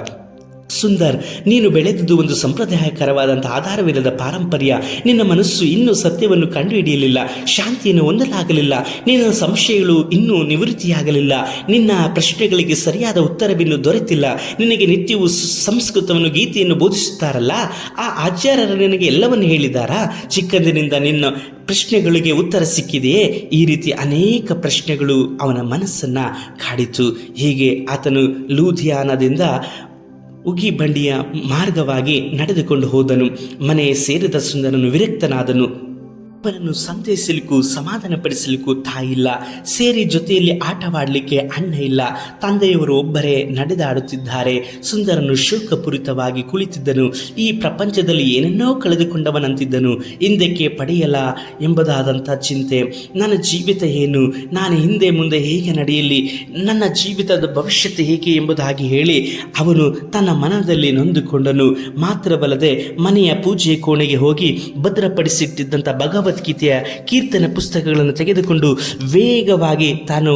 ಸುಂದರ್, ನೀನು ಬೆಳೆದುದು ಒಂದು ಸಂಪ್ರದಾಯಕರವಾದಂಥ ಆಧಾರವಿಲ್ಲದ ಪಾರಂಪರ್ಯ. ನಿನ್ನ ಮನಸ್ಸು ಇನ್ನೂ ಸತ್ಯವನ್ನು ಕಂಡುಹಿಡಿಯಲಿಲ್ಲ, ಶಾಂತಿಯನ್ನು ಹೊಂದಲಾಗಲಿಲ್ಲ, ನಿನ್ನ ಸಂಶಯಗಳು ಇನ್ನೂ ನಿವೃತ್ತಿಯಾಗಲಿಲ್ಲ, ನಿನ್ನ ಪ್ರಶ್ನೆಗಳಿಗೆ ಸರಿಯಾದ ಉತ್ತರವಿನ್ನೂ ದೊರೆತಿಲ್ಲ. ನಿನಗೆ ನಿತ್ಯವೂ ಸಂಸ್ಕೃತವನ್ನು, ಗೀತೆಯನ್ನು ಬೋಧಿಸುತ್ತಾರಲ್ಲ, ಆ ಆಚಾರ್ಯರು ನಿನಗೆ ಎಲ್ಲವನ್ನು ಹೇಳಿದ್ದಾರಾ? ಚಿಕ್ಕಂದಿನಿಂದ ನಿನ್ನ ಪ್ರಶ್ನೆಗಳಿಗೆ ಉತ್ತರ ಸಿಕ್ಕಿದೆಯೇ? ಈ ರೀತಿ ಅನೇಕ ಪ್ರಶ್ನೆಗಳು ಅವನ ಮನಸ್ಸನ್ನು ಕಾಡಿತು. ಹೀಗೆ ಆತನು ಲೂಧಿಯಾನದಿಂದ ಉಗಿ ಬಂಡಿಯ ಮಾರ್ಗವಾಗಿ ನಡೆದುಕೊಂಡು ಹೋದನು. ಮನೆಗೆ ಸೇರಿದ ಸುಂದರನು ವಿರಕ್ತನಾದನು. ಒಬ್ಬನನ್ನು ಸಂತೈಸಲಿಕ್ಕೂ ಸಮಾಧಾನಪಡಿಸಲಿಕ್ಕೂ ತಾಯಿಲ್ಲ, ಸೇರಿ ಜೊತೆಯಲ್ಲಿ ಆಟವಾಡಲಿಕ್ಕೆ ಅಣ್ಣ ಇಲ್ಲ, ತಂದೆಯವರು ಒಬ್ಬರೇ ನಡೆದಾಡುತ್ತಿದ್ದಾರೆ. ಸುಂದರನು ಶೋಕಪೂರಿತವಾಗಿ ಕುಳಿತಿದ್ದನು. ಈ ಪ್ರಪಂಚದಲ್ಲಿ ಏನನ್ನೋ ಕಳೆದುಕೊಂಡವನಂತಿದ್ದನು. ಹಿಂದಕ್ಕೆ ಪಡೆಯಲ್ಲ ಎಂಬುದಾದಂಥ ಚಿಂತೆ. ನನ್ನ ಜೀವಿತ ಏನು? ನಾನು ಹಿಂದೆ ಮುಂದೆ ಹೇಗೆ ನಡೆಯಲಿ? ನನ್ನ ಜೀವಿತದ ಭವಿಷ್ಯತ್ತು ಹೇಗೆ ಎಂಬುದಾಗಿ ಹೇಳಿ ಅವನು ತನ್ನ ಮನದಲ್ಲಿ ನೊಂದುಕೊಂಡನು. ಮಾತ್ರವಲ್ಲದೆ ಮನೆಯ ಪೂಜೆ ಕೋಣೆಗೆ ಹೋಗಿ ಭದ್ರಪಡಿಸಿಟ್ಟಿದ್ದಂಥ ಭಗವದ್ಗೀತೆಯ ಕೀರ್ತನೆ ಪುಸ್ತಕಗಳನ್ನು ತೆಗೆದುಕೊಂಡು ವೇಗವಾಗಿ ತಾನು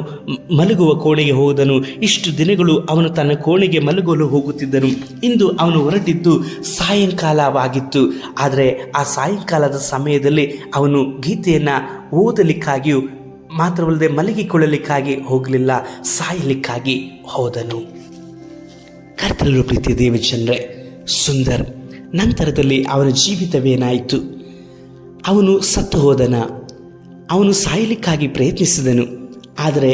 ಮಲಗುವ ಕೋಣೆಗೆ ಹೋದನು. ಇಷ್ಟು ದಿನಗಳು ಅವನು ತನ್ನ ಕೋಣೆಗೆ ಮಲಗಲು ಹೋಗುತ್ತಿದ್ದನು. ಇಂದು ಅವನು ಹೊರಟಿದ್ದು ಸಾಯಂಕಾಲವಾಗಿತ್ತು. ಆದರೆ ಆ ಸಾಯಂಕಾಲದ ಸಮಯದಲ್ಲಿ ಅವನು ಗೀತೆಯನ್ನು ಓದಲಿಕ್ಕಾಗಿಯೂ ಮಾತ್ರವಲ್ಲದೆ ಮಲಗಿಕೊಳ್ಳಲಿಕ್ಕಾಗಿ ಹೋಗಲಿಲ್ಲ, ಸಾಯಲಿಕ್ಕಾಗಿ ಹೋದನು. ಕರ್ತನ ಪ್ರೀತಿಯ ದೇವಜನರೇ, ಸುಂದರ್ ನಂತರದಲ್ಲಿ ಅವನ ಜೀವಿತವೇನಾಯಿತು? ಅವನು ಸತ್ತು ಹೋದನ? ಅವನು ಸಾಯಲಿಕ್ಕಾಗಿ ಪ್ರಯತ್ನಿಸಿದನು, ಆದರೆ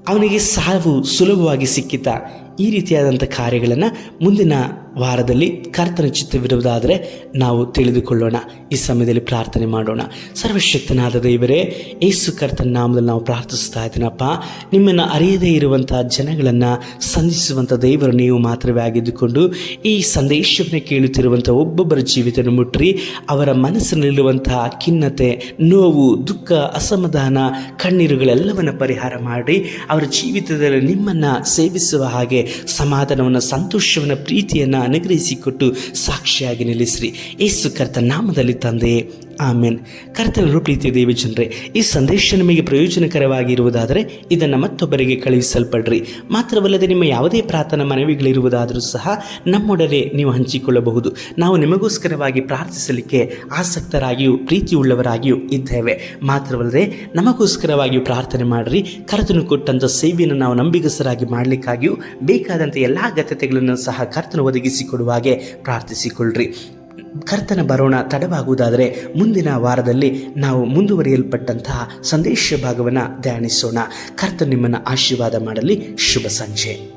ಅವನಿಗೆ ಸಾವು ಸುಲಭವಾಗಿ ಸಿಕ್ಕಿತ. ಈ ರೀತಿಯಾದಂಥ ಕಾರ್ಯಗಳನ್ನು ಮುಂದಿನ ವಾರದಲ್ಲಿ ಕರ್ತನ ಚಿತ್ತವಿರುವುದಾದರೆ ನಾವು ತಿಳಿದುಕೊಳ್ಳೋಣ. ಈ ಸಮಯದಲ್ಲಿ ಪ್ರಾರ್ಥನೆ ಮಾಡೋಣ. ಸರ್ವಶಕ್ತನಾದ ದೇವರೇ, ಯೇಸು ಕರ್ತನ ನಾಮದಲ್ಲಿ ನಾವು ಪ್ರಾರ್ಥಿಸ್ತಾ ಇದ್ದೀನಪ್ಪ. ನಿಮ್ಮನ್ನು ಅರಿಯದೇ ಇರುವಂಥ ಜನಗಳನ್ನು ಸಂಧಿಸುವಂಥ ದೇವರು ನೀವು ಮಾತ್ರವೇ ಆಗಿದ್ದುಕೊಂಡು ಈ ಸಂದೇಶವನ್ನು ಕೇಳುತ್ತಿರುವಂಥ ಒಬ್ಬೊಬ್ಬರ ಜೀವಿತವನ್ನು ಮುಟ್ರಿ, ಅವರ ಮನಸ್ಸಿನಲ್ಲಿರುವಂಥ ಖಿನ್ನತೆ, ನೋವು, ದುಃಖ, ಅಸಮಾಧಾನ, ಕಣ್ಣೀರುಗಳೆಲ್ಲವನ್ನು ಪರಿಹಾರ ಮಾಡಿ ಅವರ ಜೀವಿತದಲ್ಲಿ ನಿಮ್ಮನ್ನು ಸೇವಿಸುವ ಹಾಗೆ ಸಮಾಧಾನವನ್ನು, ಸಂತೋಷವನ್ನು, ಪ್ರೀತಿಯನ್ನು ಅನುಗ್ರಹಿಸಿಕೊಟ್ಟು ಸಾಕ್ಷಿಯಾಗಿ ನಿಲ್ಲಿಸ್ರಿ. ಯೇಸು ಕರ್ತನ ನಾಮದಲ್ಲಿ ತಂದೆಯೇ, ಆಮೇನ್. ಕರ್ತನ ಪ್ರೀತಿಯ ದೇವ ಜನರೇ, ಈ ಸಂದೇಶ ನಿಮಗೆ ಪ್ರಯೋಜನಕರವಾಗಿರುವುದಾದರೆ ಇದನ್ನು ಮತ್ತೊಬ್ಬರಿಗೆ ಕಳುಹಿಸಲ್ಪಡ್ರಿ. ಮಾತ್ರವಲ್ಲದೆ ನಿಮ್ಮ ಯಾವುದೇ ಪ್ರಾರ್ಥನಾ ಮನವಿಗಳಿರುವುದಾದರೂ ಸಹ ನಮ್ಮೊಡನೆ ನೀವು ಹಂಚಿಕೊಳ್ಳಬಹುದು. ನಾವು ನಿಮಗೋಸ್ಕರವಾಗಿ ಪ್ರಾರ್ಥಿಸಲಿಕ್ಕೆ ಆಸಕ್ತರಾಗಿಯೂ ಪ್ರೀತಿಯುಳ್ಳವರಾಗಿಯೂ ಇದ್ದೇವೆ. ಮಾತ್ರವಲ್ಲದೆ ನಮಗೋಸ್ಕರವಾಗಿಯೂ ಪ್ರಾರ್ಥನೆ ಮಾಡಿರಿ. ಕರ್ತನು ಕೊಟ್ಟಂಥ ಸೇವೆಯನ್ನು ನಾವು ನಂಬಿಗಸ್ತರಾಗಿ ಮಾಡಲಿಕ್ಕಾಗಿಯೂ ಬೇಕಾದಂಥ ಎಲ್ಲ ಅಗತ್ಯತೆಗಳನ್ನು ಸಹ ಕರ್ತನು ಒದಗಿಸಿಕೊಡುವ ಹಾಗೆ ಪ್ರಾರ್ಥಿಸಿಕೊಳ್ಳ್ರಿ. ಕರ್ತನ ಬರೋಣ ತಡವಾಗುವುದಾದರೆ ಮುಂದಿನ ವಾರದಲ್ಲಿ ನಾವು ಮುಂದುವರಿಯಲ್ಪಟ್ಟಂತಹ ಸಂದೇಶ ಭಾಗವನ್ನು ಧ್ಯಾನಿಸೋಣ. ಕರ್ತನು ನಿಮ್ಮನ್ನು ಆಶೀರ್ವಾದ ಮಾಡಲಿ. ಶುಭ ಸಂಜೆ.